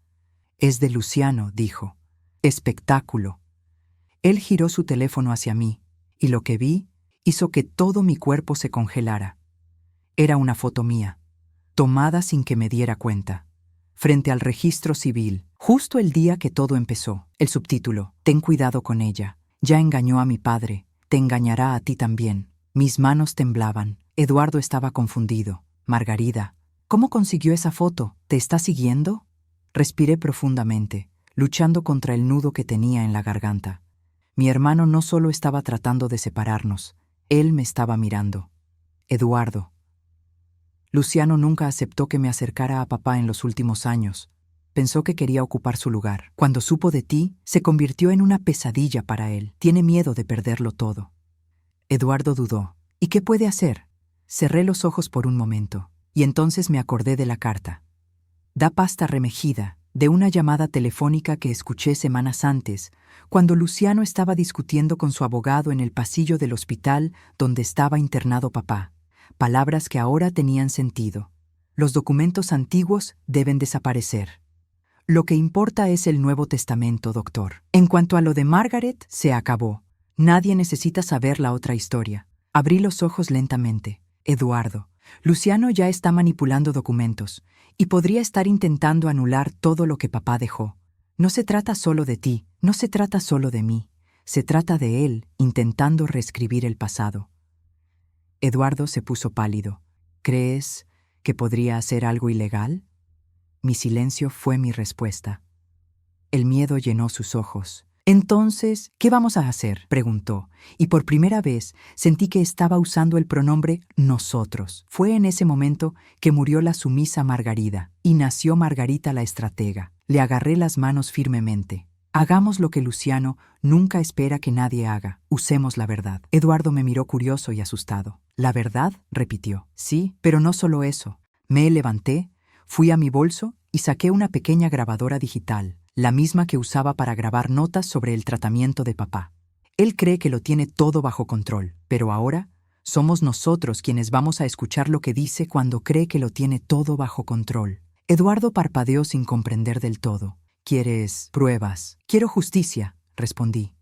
[SPEAKER 1] Es de Luciano, dijo. Espectáculo. Él giró su teléfono hacia mí, y lo que vi hizo que todo mi cuerpo se congelara. Era una foto mía, tomada sin que me diera cuenta, frente al registro civil, justo el día que todo empezó. El subtítulo: Ten cuidado con ella. Ya engañó a mi padre. Te engañará a ti también. Mis manos temblaban. Eduardo estaba confundido. Margarida, ¿cómo consiguió esa foto? ¿Te está siguiendo? Respiré profundamente, luchando contra el nudo que tenía en la garganta. Mi hermano no solo estaba tratando de separarnos, él me estaba mirando. Eduardo. Luciano nunca aceptó que me acercara a papá en los últimos años. Pensó que quería ocupar su lugar. Cuando supo de ti, se convirtió en una pesadilla para él. Tiene miedo de perderlo todo. Eduardo dudó. ¿Y qué puede hacer? Cerré los ojos por un momento, y entonces me acordé de la carta. Da pasta remejida, de una llamada telefónica que escuché semanas antes, cuando Luciano estaba discutiendo con su abogado en el pasillo del hospital donde estaba internado papá. Palabras que ahora tenían sentido. Los documentos antiguos deben desaparecer. Lo que importa es el Nuevo Testamento, doctor. En cuanto a lo de Margaret, se acabó. Nadie necesita saber la otra historia. Abrí los ojos lentamente. Eduardo, Luciano ya está manipulando documentos y podría estar intentando anular todo lo que papá dejó. No se trata solo de ti, no se trata solo de mí. Se trata de él intentando reescribir el pasado. Eduardo se puso pálido. ¿Crees que podría hacer algo ilegal? Mi silencio fue mi respuesta. El miedo llenó sus ojos. Entonces, ¿qué vamos a hacer?, preguntó, y por primera vez sentí que estaba usando el pronombre nosotros. Fue en ese momento que murió la sumisa Margarida y nació Margarita la estratega. Le agarré las manos firmemente. Hagamos lo que Luciano nunca espera que nadie haga. Usemos la verdad. Eduardo me miró curioso y asustado. ¿La verdad?, repitió. Sí, pero no solo eso. Me levanté, fui a mi bolso y saqué una pequeña grabadora digital, la misma que usaba para grabar notas sobre el tratamiento de papá. Él cree que lo tiene todo bajo control, pero ahora somos nosotros quienes vamos a escuchar lo que dice cuando cree que lo tiene todo bajo control. Eduardo parpadeó sin comprender del todo. ¿Quieres pruebas? Quiero justicia, respondí.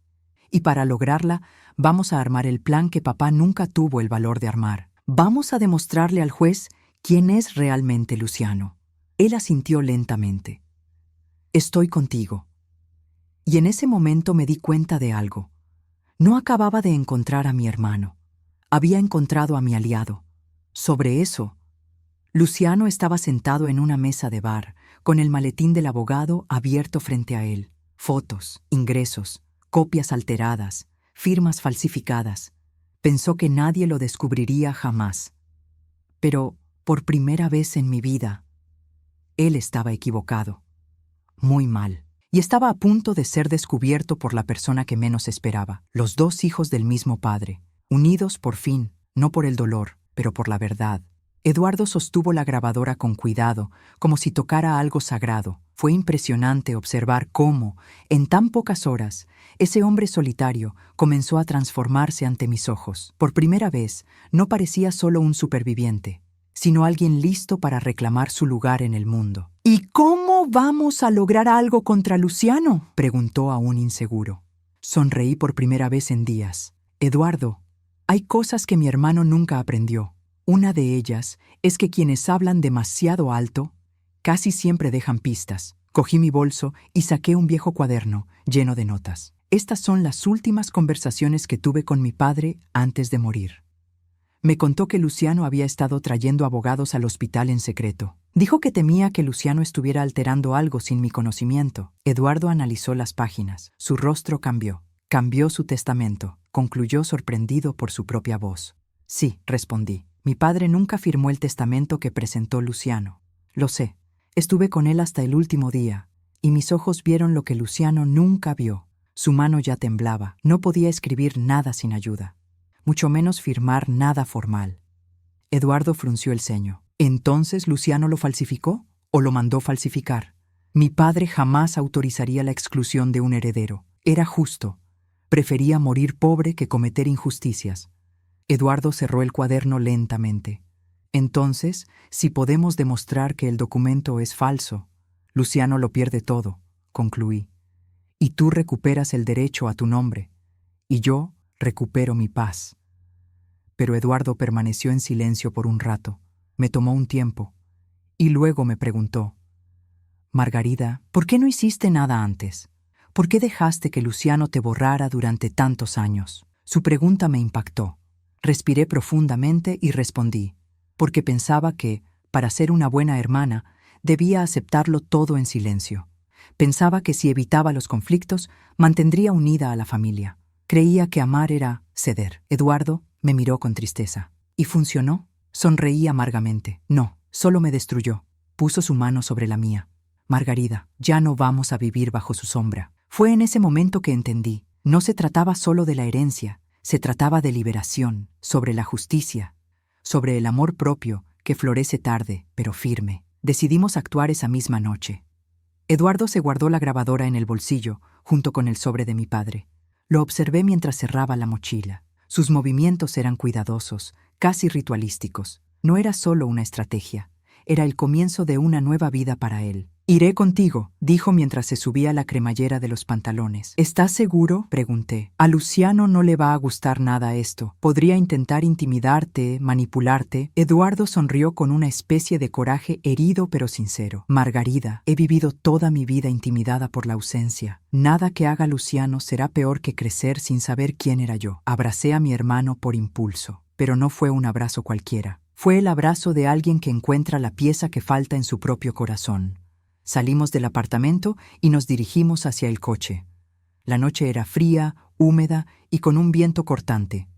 [SPEAKER 1] Y para lograrla, vamos a armar el plan que papá nunca tuvo el valor de armar. Vamos a demostrarle al juez quién es realmente Luciano. Él asintió lentamente. Estoy contigo. Y en ese momento me di cuenta de algo. No acababa de encontrar a mi hermano. Había encontrado a mi aliado. Sobre eso, Luciano estaba sentado en una mesa de bar, con el maletín del abogado abierto frente a él. Fotos, ingresos, copias alteradas, firmas falsificadas. Pensó que nadie lo descubriría jamás. Pero, por primera vez en mi vida, él estaba equivocado. Muy mal. Y estaba a punto de ser descubierto por la persona que menos esperaba. Los dos hijos del mismo padre, unidos por fin, no por el dolor, pero por la verdad. Eduardo sostuvo la grabadora con cuidado, como si tocara algo sagrado. Fue impresionante observar cómo, en tan pocas horas, ese hombre solitario comenzó a transformarse ante mis ojos. Por primera vez, no parecía solo un superviviente, sino alguien listo para reclamar su lugar en el mundo. ¿Y cómo vamos a lograr algo contra Luciano?, preguntó aún inseguro. Sonreí por primera vez en días. Eduardo, hay cosas que mi hermano nunca aprendió. Una de ellas es que quienes hablan demasiado alto casi siempre dejan pistas. Cogí mi bolso y saqué un viejo cuaderno lleno de notas. Estas son las últimas conversaciones que tuve con mi padre antes de morir. Me contó que Luciano había estado trayendo abogados al hospital en secreto. Dijo que temía que Luciano estuviera alterando algo sin mi conocimiento. Eduardo analizó las páginas. Su rostro cambió. Cambió su testamento. Concluyó sorprendido por su propia voz. Sí, respondí. Mi padre nunca firmó el testamento que presentó Luciano. Lo sé. Estuve con él hasta el último día, y mis ojos vieron lo que Luciano nunca vio. Su mano ya temblaba. No podía escribir nada sin ayuda, mucho menos firmar nada formal. Eduardo frunció el ceño. ¿Entonces Luciano lo falsificó o lo mandó falsificar? Mi padre jamás autorizaría la exclusión de un heredero. Era justo. Prefería morir pobre que cometer injusticias. Eduardo cerró el cuaderno lentamente. Entonces, si podemos demostrar que el documento es falso, Luciano lo pierde todo, concluí. Y tú recuperas el derecho a tu nombre, y yo recupero mi paz. Pero Eduardo permaneció en silencio por un rato. Me tomó un tiempo, y luego me preguntó: Margarida, ¿por qué no hiciste nada antes? ¿Por qué dejaste que Luciano te borrara durante tantos años? Su pregunta me impactó. Respiré profundamente y respondí, porque pensaba que, para ser una buena hermana, debía aceptarlo todo en silencio. Pensaba que si evitaba los conflictos, mantendría unida a la familia. Creía que amar era ceder. Eduardo me miró con tristeza. ¿Y funcionó? Sonreí amargamente. No, solo me destruyó. Puso su mano sobre la mía. Margarida, ya no vamos a vivir bajo su sombra. Fue en ese momento que entendí. No se trataba solo de la herencia. Se trataba de liberación, sobre la justicia, sobre el amor propio que florece tarde, pero firme. Decidimos actuar esa misma noche. Eduardo se guardó la grabadora en el bolsillo, junto con el sobre de mi padre. Lo observé mientras cerraba la mochila. Sus movimientos eran cuidadosos, casi ritualísticos. No era solo una estrategia, era el comienzo de una nueva vida para él. Iré contigo, dijo mientras se subía la cremallera de los pantalones. ¿Estás seguro?, pregunté. A Luciano no le va a gustar nada esto. Podría intentar intimidarte, manipularte. Eduardo sonrió con una especie de coraje herido pero sincero. Margarida, he vivido toda mi vida intimidada por la ausencia. Nada que haga Luciano será peor que crecer sin saber quién era yo. Abracé a mi hermano por impulso, pero no fue un abrazo cualquiera. Fue el abrazo de alguien que encuentra la pieza que falta en su propio corazón. Salimos del apartamento y nos dirigimos hacia el coche. La noche era fría, húmeda y con un viento cortante.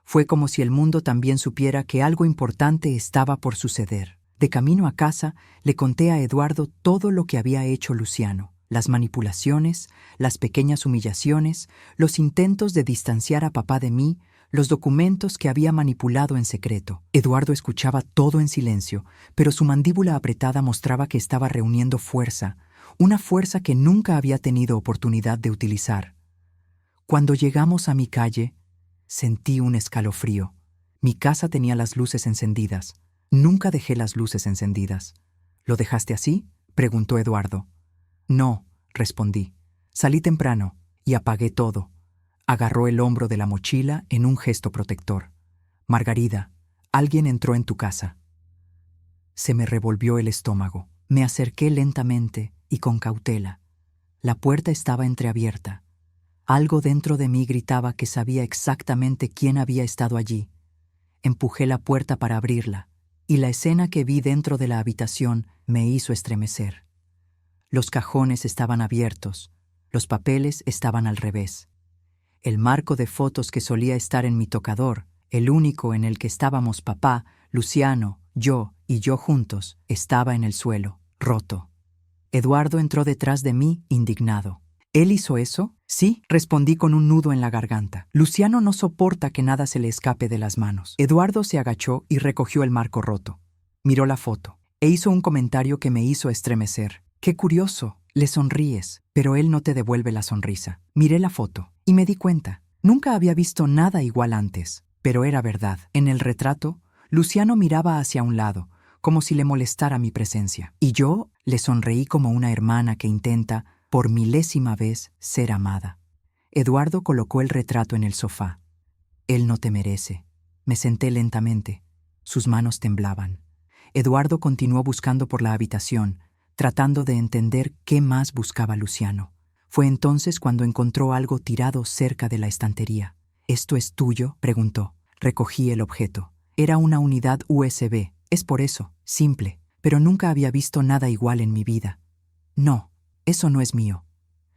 [SPEAKER 1] Fue como si el mundo también supiera que algo importante estaba por suceder. De camino a casa, le conté a Eduardo todo lo que había hecho Luciano. Las manipulaciones, las pequeñas humillaciones, los intentos de distanciar a papá de mí, los documentos que había manipulado en secreto. Eduardo escuchaba todo en silencio, pero su mandíbula apretada mostraba que estaba reuniendo fuerza, una fuerza que nunca había tenido oportunidad de utilizar. Cuando llegamos a mi calle, sentí un escalofrío. Mi casa tenía las luces encendidas. Nunca dejé las luces encendidas. ¿Lo dejaste así?, preguntó Eduardo. No, respondí. Salí temprano y apagué todo. Agarró el hombro de la mochila en un gesto protector. Margarida, alguien entró en tu casa. Se me revolvió el estómago. Me acerqué lentamente y con cautela. La puerta estaba entreabierta. Algo dentro de mí gritaba que sabía exactamente quién había estado allí. Empujé la puerta para abrirla, y la escena que vi dentro de la habitación me hizo estremecer. Los cajones estaban abiertos, los papeles estaban al revés. El marco de fotos que solía estar en mi tocador, el único en el que estábamos papá, Luciano, yo y yo juntos, estaba en el suelo, roto. Eduardo entró detrás de mí, indignado. ¿Él hizo eso? Sí, respondí con un nudo en la garganta. Luciano no soporta que nada se le escape de las manos. Eduardo se agachó y recogió el marco roto. Miró la foto e hizo un comentario que me hizo estremecer. ¡Qué curioso! Le sonríes, pero él no te devuelve la sonrisa. Miré la foto y me di cuenta. Nunca había visto nada igual antes, pero era verdad. En el retrato, Luciano miraba hacia un lado, como si le molestara mi presencia. Y yo le sonreí como una hermana que intenta, por milésima vez, ser amada. Eduardo colocó el retrato en el sofá. Él no te merece. Me senté lentamente. Sus manos temblaban. Eduardo continuó buscando por la habitación, tratando de entender qué más buscaba Luciano. Fue entonces cuando encontró algo tirado cerca de la estantería. ¿Esto es tuyo?, preguntó. Recogí el objeto. Era una unidad USB. Es por eso, simple, pero nunca había visto nada igual en mi vida. No, eso no es mío.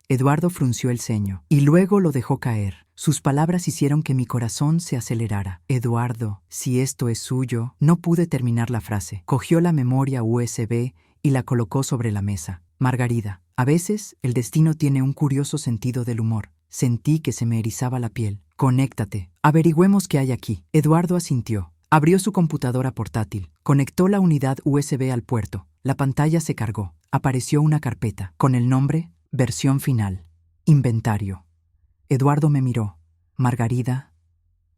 [SPEAKER 1] Eduardo frunció el ceño y luego lo dejó caer. Sus palabras hicieron que mi corazón se acelerara. Eduardo, si esto es suyo... No pude terminar la frase. Cogió la memoria USB y la colocó sobre la mesa. Margarida, a veces el destino tiene un curioso sentido del humor. Sentí que se me erizaba la piel. Conéctate. Averigüemos qué hay aquí. Eduardo asintió. Abrió su computadora portátil. Conectó la unidad USB al puerto. La pantalla se cargó. Apareció una carpeta con el nombre Versión final. Inventario. Eduardo me miró. Margarida,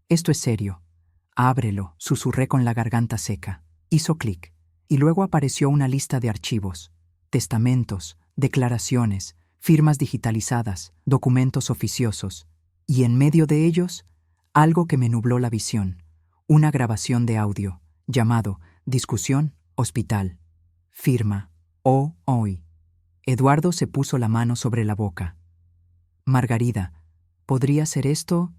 [SPEAKER 1] esto es serio. Ábrelo, susurré con la garganta seca. Hizo clic. Y luego apareció una lista de archivos, testamentos, declaraciones, firmas digitalizadas, documentos oficiosos, y en medio de ellos, algo que me nubló la visión, una grabación de audio, llamado Discusión Hospital. Firma O. Hoy. Eduardo se puso la mano sobre la boca. Margarida, ¿podría ser esto?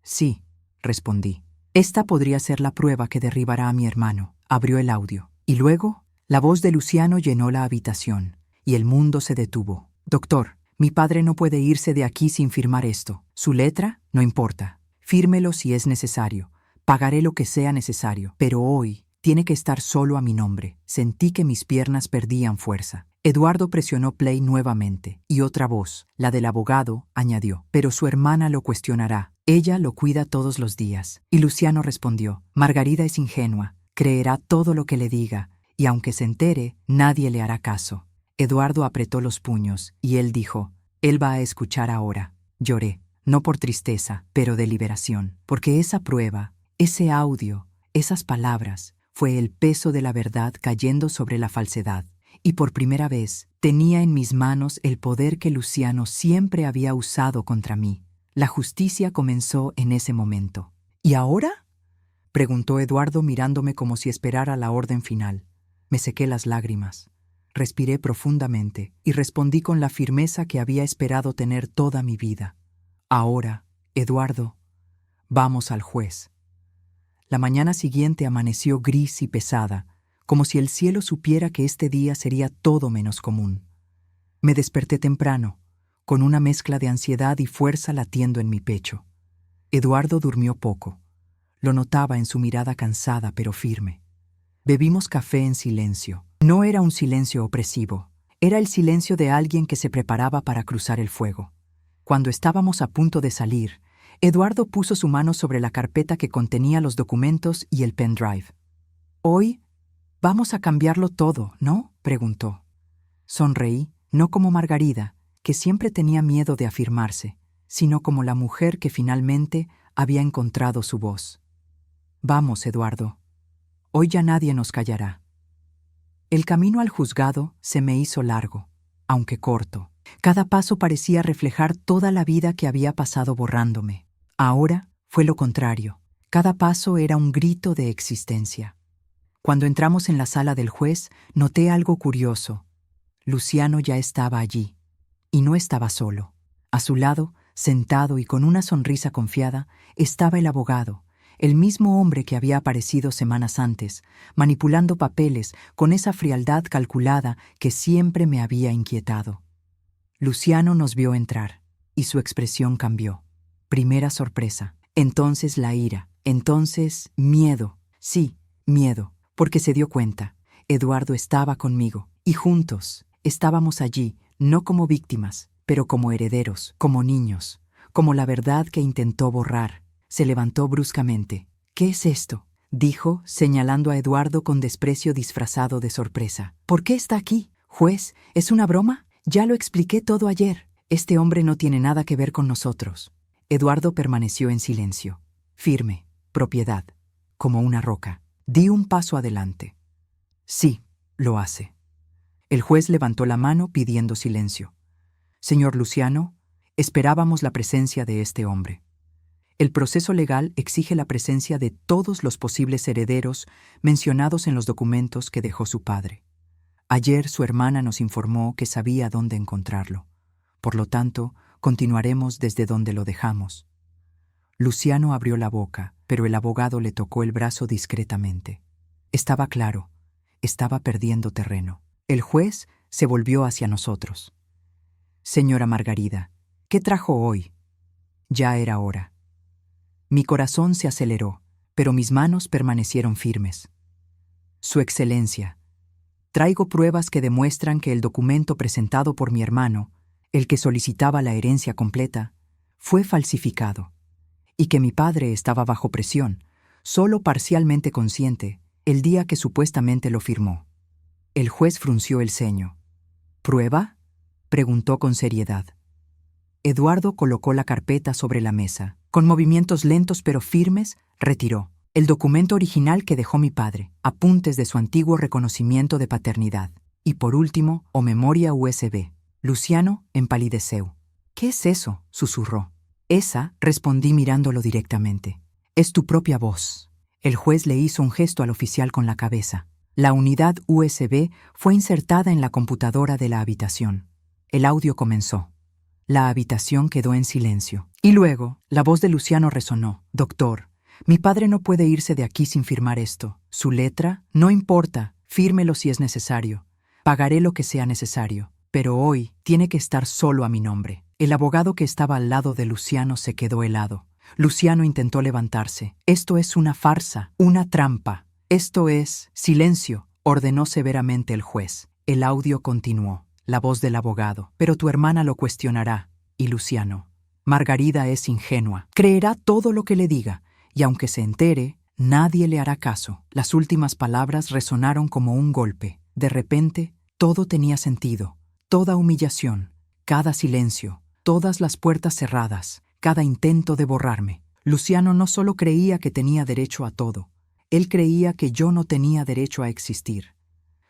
[SPEAKER 1] Sí, respondí. Esta podría ser la prueba que derribará a mi hermano. Abrió el audio. Y luego, la voz de Luciano llenó la habitación, y el mundo se detuvo. Doctor, mi padre no puede irse de aquí sin firmar esto. Su letra, no importa. Fírmelo si es necesario. Pagaré lo que sea necesario. Pero hoy tiene que estar solo a mi nombre. Sentí que mis piernas perdían fuerza. Eduardo presionó play nuevamente, y otra voz, la del abogado, añadió. Pero su hermana lo cuestionará. Ella lo cuida todos los días. Y Luciano respondió. Margarida es ingenua. Creerá todo lo que le diga, y aunque se entere, nadie le hará caso. Eduardo apretó los puños, y él dijo, él va a escuchar ahora. Lloré, no por tristeza, pero de liberación, porque esa prueba, ese audio, esas palabras, fue el peso de la verdad cayendo sobre la falsedad. y por primera vez tenía en mis manos el poder que Luciano siempre había usado contra mí. La justicia comenzó en ese momento. ¿Y ahora?, preguntó Eduardo mirándome como si esperara la orden final. Me sequé las lágrimas. Respiré profundamente y respondí con la firmeza que había esperado tener toda mi vida. Ahora, Eduardo, vamos al juez. La mañana siguiente amaneció gris y pesada, como si el cielo supiera que este día sería todo menos común. Me desperté temprano, con una mezcla de ansiedad y fuerza latiendo en mi pecho. Eduardo durmió poco. Lo notaba en su mirada cansada pero firme. Bebimos café en silencio. No era un silencio opresivo, era el silencio de alguien que se preparaba para cruzar el fuego. Cuando estábamos a punto de salir, Eduardo puso su mano sobre la carpeta que contenía los documentos y el pendrive. «Hoy vamos a cambiarlo todo, ¿no?», preguntó. Sonreí, no como Margarida, que siempre tenía miedo de afirmarse, sino como la mujer que finalmente había encontrado su voz. «Vamos, Eduardo. Hoy ya nadie nos callará». El camino al juzgado se me hizo largo, aunque corto. Cada paso parecía reflejar toda la vida que había pasado borrándome. Ahora fue lo contrario. Cada paso era un grito de existencia. Cuando entramos en la sala del juez, noté algo curioso. Luciano ya estaba allí, y no estaba solo. A su lado, sentado y con una sonrisa confiada, estaba el abogado, el mismo hombre que había aparecido semanas antes, manipulando papeles con esa frialdad calculada que siempre me había inquietado. Luciano nos vio entrar, y su expresión cambió. Primera sorpresa, entonces la ira, entonces miedo. Sí, miedo, porque se dio cuenta. Eduardo estaba conmigo, y juntos estábamos allí, no como víctimas, pero como herederos, como niños, como la verdad que intentó borrar. Se levantó bruscamente. «¿Qué es esto?», dijo, señalando a Eduardo con desprecio disfrazado de sorpresa. «¿Por qué está aquí? Juez, ¿es una broma? Ya lo expliqué todo ayer. Este hombre no tiene nada que ver con nosotros». Eduardo permaneció en silencio, firme, propiedad, como una roca. Di un paso adelante. «Sí, lo hace». El juez levantó la mano pidiendo silencio. «Señor Luciano, esperábamos la presencia de este hombre. El proceso legal exige la presencia de todos los posibles herederos mencionados en los documentos que dejó su padre. Ayer su hermana nos informó que sabía dónde encontrarlo. Por lo tanto, continuaremos desde donde lo dejamos». Luciano abrió la boca, pero el abogado le tocó el brazo discretamente. Estaba claro, estaba perdiendo terreno. El juez se volvió hacia nosotros. «Señora Margarida, ¿qué trajo hoy?». Ya era hora. Mi corazón se aceleró, pero mis manos permanecieron firmes. «Su Excelencia, traigo pruebas que demuestran que el documento presentado por mi hermano, el que solicitaba la herencia completa, fue falsificado, y que mi padre estaba bajo presión, solo parcialmente consciente, el día que supuestamente lo firmó». El juez frunció el ceño. «¿Prueba?», preguntó con seriedad. Eduardo colocó la carpeta sobre la mesa. Con movimientos lentos pero firmes, retiró el documento original que dejó mi padre, apuntes de su antiguo reconocimiento de paternidad, y por último, o memoria USB. Luciano empalideció. «¿Qué es eso?», susurró. «Esa», respondí mirándolo directamente. «Es tu propia voz». El juez le hizo un gesto al oficial con la cabeza. La unidad USB fue insertada en la computadora de la habitación. El audio comenzó. La habitación quedó en silencio. Y luego, la voz de Luciano resonó. «Doctor, mi padre no puede irse de aquí sin firmar esto. Su letra, no importa, fírmelo si es necesario. Pagaré lo que sea necesario. Pero hoy tiene que estar solo a mi nombre». El abogado que estaba al lado de Luciano se quedó helado. Luciano intentó levantarse. «Esto es una farsa, una trampa. Esto es...». «Silencio», ordenó severamente el juez. El audio continuó. La voz del abogado. «Pero tu hermana lo cuestionará». Y Luciano. «Margarida es ingenua. Creerá todo lo que le diga, y aunque se entere, nadie le hará caso». Las últimas palabras resonaron como un golpe. De repente, todo tenía sentido. Toda humillación, cada silencio, todas las puertas cerradas, cada intento de borrarme. Luciano no solo creía que tenía derecho a todo, él creía que yo no tenía derecho a existir.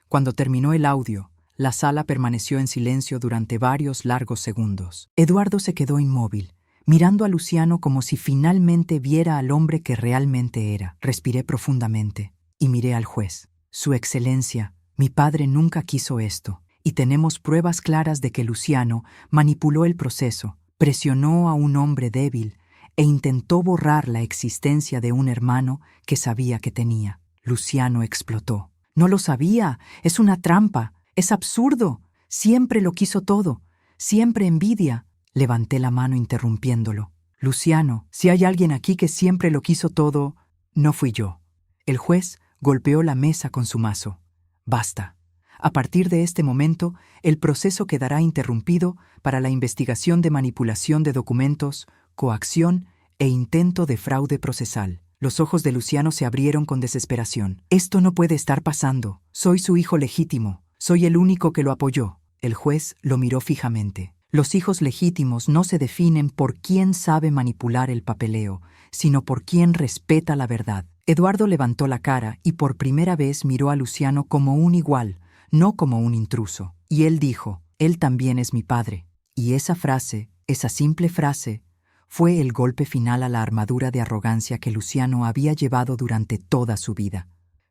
[SPEAKER 1] Cuando terminó el audio, La sala permaneció en silencio durante varios largos segundos. Eduardo se quedó inmóvil, mirando a Luciano como si finalmente viera al hombre que realmente era. Respiré profundamente y miré al juez. Su Excelencia, mi padre nunca quiso esto, y tenemos pruebas claras de que Luciano manipuló el proceso, presionó a un hombre débil e intentó borrar la existencia de un hermano que sabía que tenía. Luciano explotó. No lo sabía, es una trampa, es absurdo, siempre lo quiso todo, siempre envidia. Levanté la mano interrumpiéndolo. Luciano, si hay alguien aquí que siempre lo quiso todo, no fui yo. El juez golpeó la mesa con su mazo. Basta. A partir de este momento, el proceso quedará interrumpido para la investigación de manipulación de documentos, coacción e intento de fraude procesal. Los ojos de Luciano se abrieron con desesperación. Esto no puede estar pasando. Soy su hijo legítimo. Soy el único que lo apoyó. El juez lo miró fijamente. Los hijos legítimos no se definen por quién sabe manipular el papeleo, sino por quién respeta la verdad. Eduardo levantó la cara y por primera vez miró a Luciano como un igual, no como un intruso. Y él dijo, él también es mi padre. Y esa frase, esa simple frase, fue el golpe final a la armadura de arrogancia que Luciano había llevado durante toda su vida.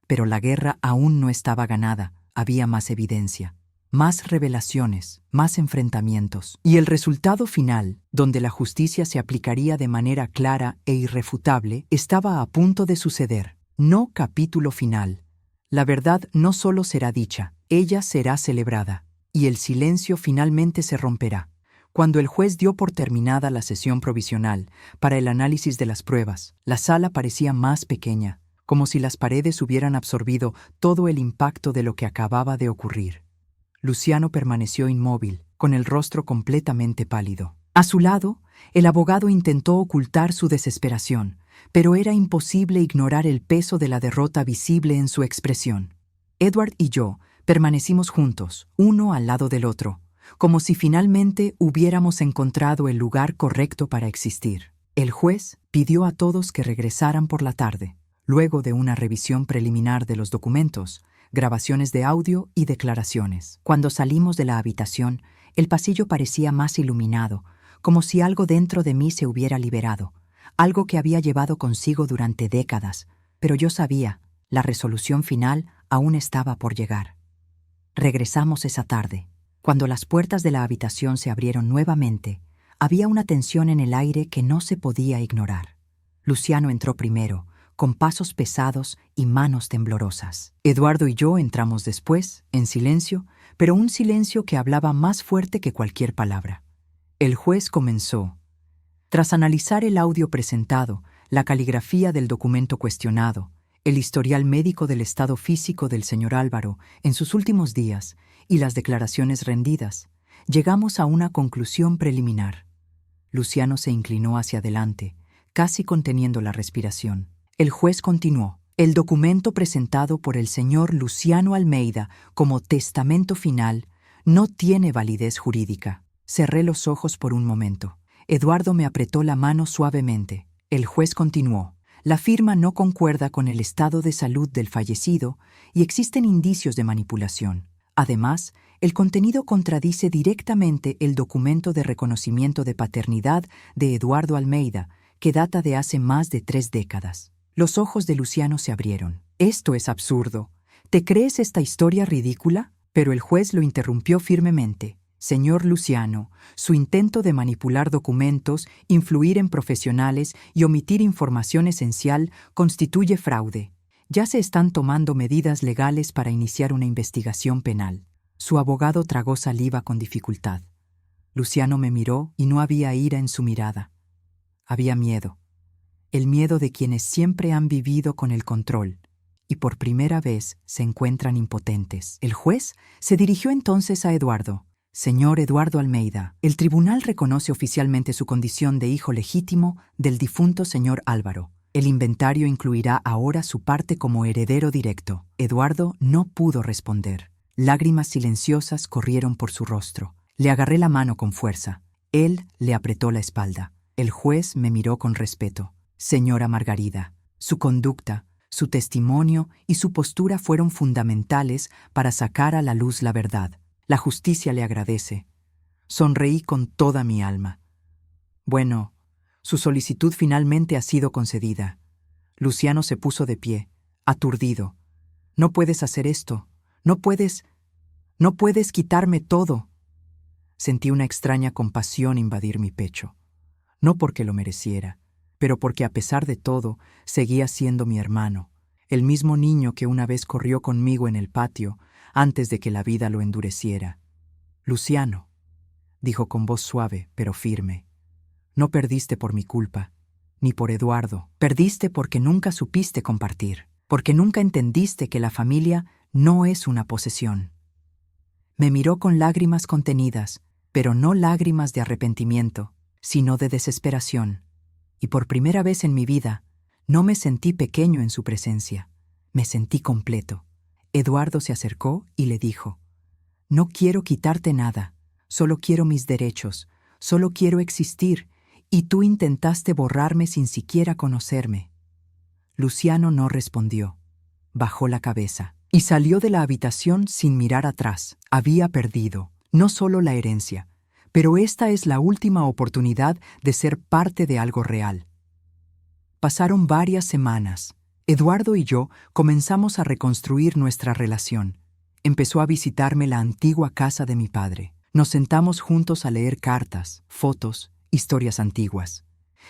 [SPEAKER 1] Pero la guerra aún no estaba ganada, había más evidencia, más revelaciones, más enfrentamientos. Y el resultado final, donde la justicia se aplicaría de manera clara e irrefutable, estaba a punto de suceder. No capítulo final. La verdad no solo será dicha, ella será celebrada. Y el silencio finalmente se romperá. Cuando el juez dio por terminada la sesión provisional para el análisis de las pruebas, la sala parecía más pequeña, como si las paredes hubieran absorbido todo el impacto de lo que acababa de ocurrir. Luciano permaneció inmóvil, con el rostro completamente pálido. A su lado, el abogado intentó ocultar su desesperación, pero era imposible ignorar el peso de la derrota visible en su expresión. Edward y yo permanecimos juntos, uno al lado del otro, como si finalmente hubiéramos encontrado el lugar correcto para existir. El juez pidió a todos que regresaran por la tarde, luego de una revisión preliminar de los documentos, grabaciones de audio y declaraciones. Cuando salimos de la habitación, el pasillo parecía más iluminado, como si algo dentro de mí se hubiera liberado, algo que había llevado consigo durante décadas, pero yo sabía, la resolución final aún estaba por llegar. Regresamos esa tarde. Cuando las puertas de la habitación se abrieron nuevamente, había una tensión en el aire que no se podía ignorar. Luciano entró primero, con pasos pesados y manos temblorosas. Eduardo y yo entramos después, en silencio, pero un silencio que hablaba más fuerte que cualquier palabra. El juez comenzó. Tras analizar el audio presentado, la caligrafía del documento cuestionado, el historial médico del estado físico del señor Álvaro en sus últimos días y las declaraciones rendidas, llegamos a una conclusión preliminar. Luciano se inclinó hacia adelante, casi conteniendo la respiración. El juez continuó. El documento presentado por el señor Luciano Almeida como testamento final no tiene validez jurídica. Cerré los ojos por un momento. Eduardo me apretó la mano suavemente. El juez continuó. La firma no concuerda con el estado de salud del fallecido y existen indicios de manipulación. Además, el contenido contradice directamente el documento de reconocimiento de paternidad de Eduardo Almeida, que data de hace más de 3 décadas. Los ojos de Luciano se abrieron. Esto es absurdo. ¿Te crees esta historia ridícula? Pero el juez lo interrumpió firmemente. Señor Luciano, su intento de manipular documentos, influir en profesionales y omitir información esencial constituye fraude. Ya se están tomando medidas legales para iniciar una investigación penal. Su abogado tragó saliva con dificultad. Luciano me miró y no había ira en su mirada. Había miedo. El miedo de quienes siempre han vivido con el control y por primera vez se encuentran impotentes. El juez se dirigió entonces a Eduardo. Señor Eduardo Almeida, el tribunal reconoce oficialmente su condición de hijo legítimo del difunto señor Álvaro. El inventario incluirá ahora su parte como heredero directo. Eduardo no pudo responder. Lágrimas silenciosas corrieron por su rostro. Le agarré la mano con fuerza. Él le apretó la espalda. El juez me miró con respeto. Señora Margarida, su conducta, su testimonio y su postura fueron fundamentales para sacar a la luz la verdad. La justicia le agradece. Sonreí con toda mi alma. Bueno, su solicitud finalmente ha sido concedida. Luciano se puso de pie, aturdido. No puedes hacer esto. No puedes quitarme todo. Sentí una extraña compasión invadir mi pecho. No porque lo mereciera, pero porque a pesar de todo, seguía siendo mi hermano, el mismo niño que una vez corrió conmigo en el patio antes de que la vida lo endureciera. Luciano, dijo con voz suave pero firme, no perdiste por mi culpa, ni por Eduardo. Perdiste porque nunca supiste compartir, porque nunca entendiste que la familia no es una posesión. Me miró con lágrimas contenidas, pero no lágrimas de arrepentimiento, sino de desesperación. Y por primera vez en mi vida, no me sentí pequeño en su presencia, me sentí completo. Eduardo se acercó y le dijo, no quiero quitarte nada, solo quiero mis derechos, solo quiero existir, y tú intentaste borrarme sin siquiera conocerme. Luciano no respondió, bajó la cabeza y salió de la habitación sin mirar atrás. Había perdido, no solo la herencia, pero esta es la última oportunidad de ser parte de algo real. Pasaron varias semanas. Eduardo y yo comenzamos a reconstruir nuestra relación. Empezó a visitarme la antigua casa de mi padre. Nos sentamos juntos a leer cartas, fotos, historias antiguas.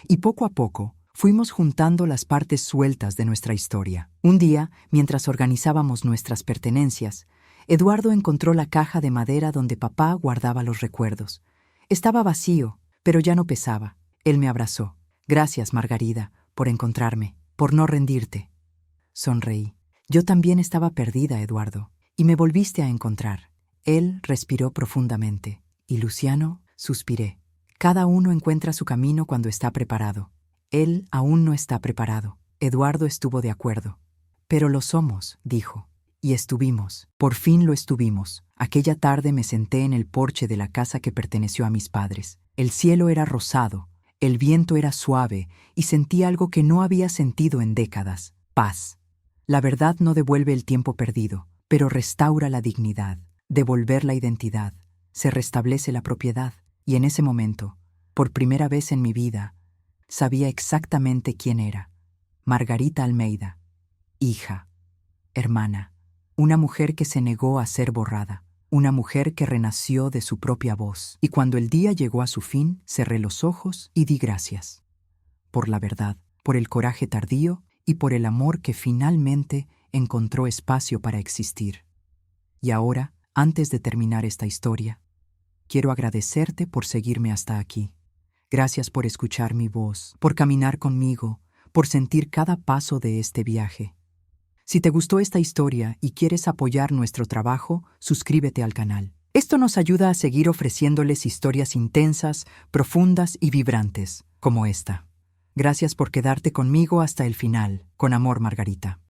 [SPEAKER 1] Y poco a poco fuimos juntando las partes sueltas de nuestra historia. Un día, mientras organizábamos nuestras pertenencias, Eduardo encontró la caja de madera donde papá guardaba los recuerdos. Estaba vacío, pero ya no pesaba. Él me abrazó. Gracias, Margarida, por encontrarme, por no rendirte. Sonreí. Yo también estaba perdida, Eduardo, y me volviste a encontrar. Él respiró profundamente, y Luciano, suspiré. Cada uno encuentra su camino cuando está preparado. Él aún no está preparado. Eduardo estuvo de acuerdo. Pero lo somos, dijo. Y estuvimos. Por fin lo estuvimos. Aquella tarde me senté en el porche de la casa que perteneció a mis padres. El cielo era rosado, el viento era suave y sentí algo que no había sentido en décadas. Paz. La verdad no devuelve el tiempo perdido, pero restaura la dignidad. Devolver la identidad. Se restablece la propiedad. Y en ese momento, por primera vez en mi vida, sabía exactamente quién era. Margarita Almeida. Hija. Hermana. Una mujer que se negó a ser borrada. Una mujer que renació de su propia voz. Y cuando el día llegó a su fin, cerré los ojos y di gracias. Por la verdad, por el coraje tardío y por el amor que finalmente encontró espacio para existir. Y ahora, antes de terminar esta historia, quiero agradecerte por seguirme hasta aquí. Gracias por escuchar mi voz, por caminar conmigo, por sentir cada paso de este viaje. Si te gustó esta historia y quieres apoyar nuestro trabajo, suscríbete al canal. Esto nos ayuda a seguir ofreciéndoles historias intensas, profundas y vibrantes, como esta. Gracias por quedarte conmigo hasta el final. Con amor, Margarita.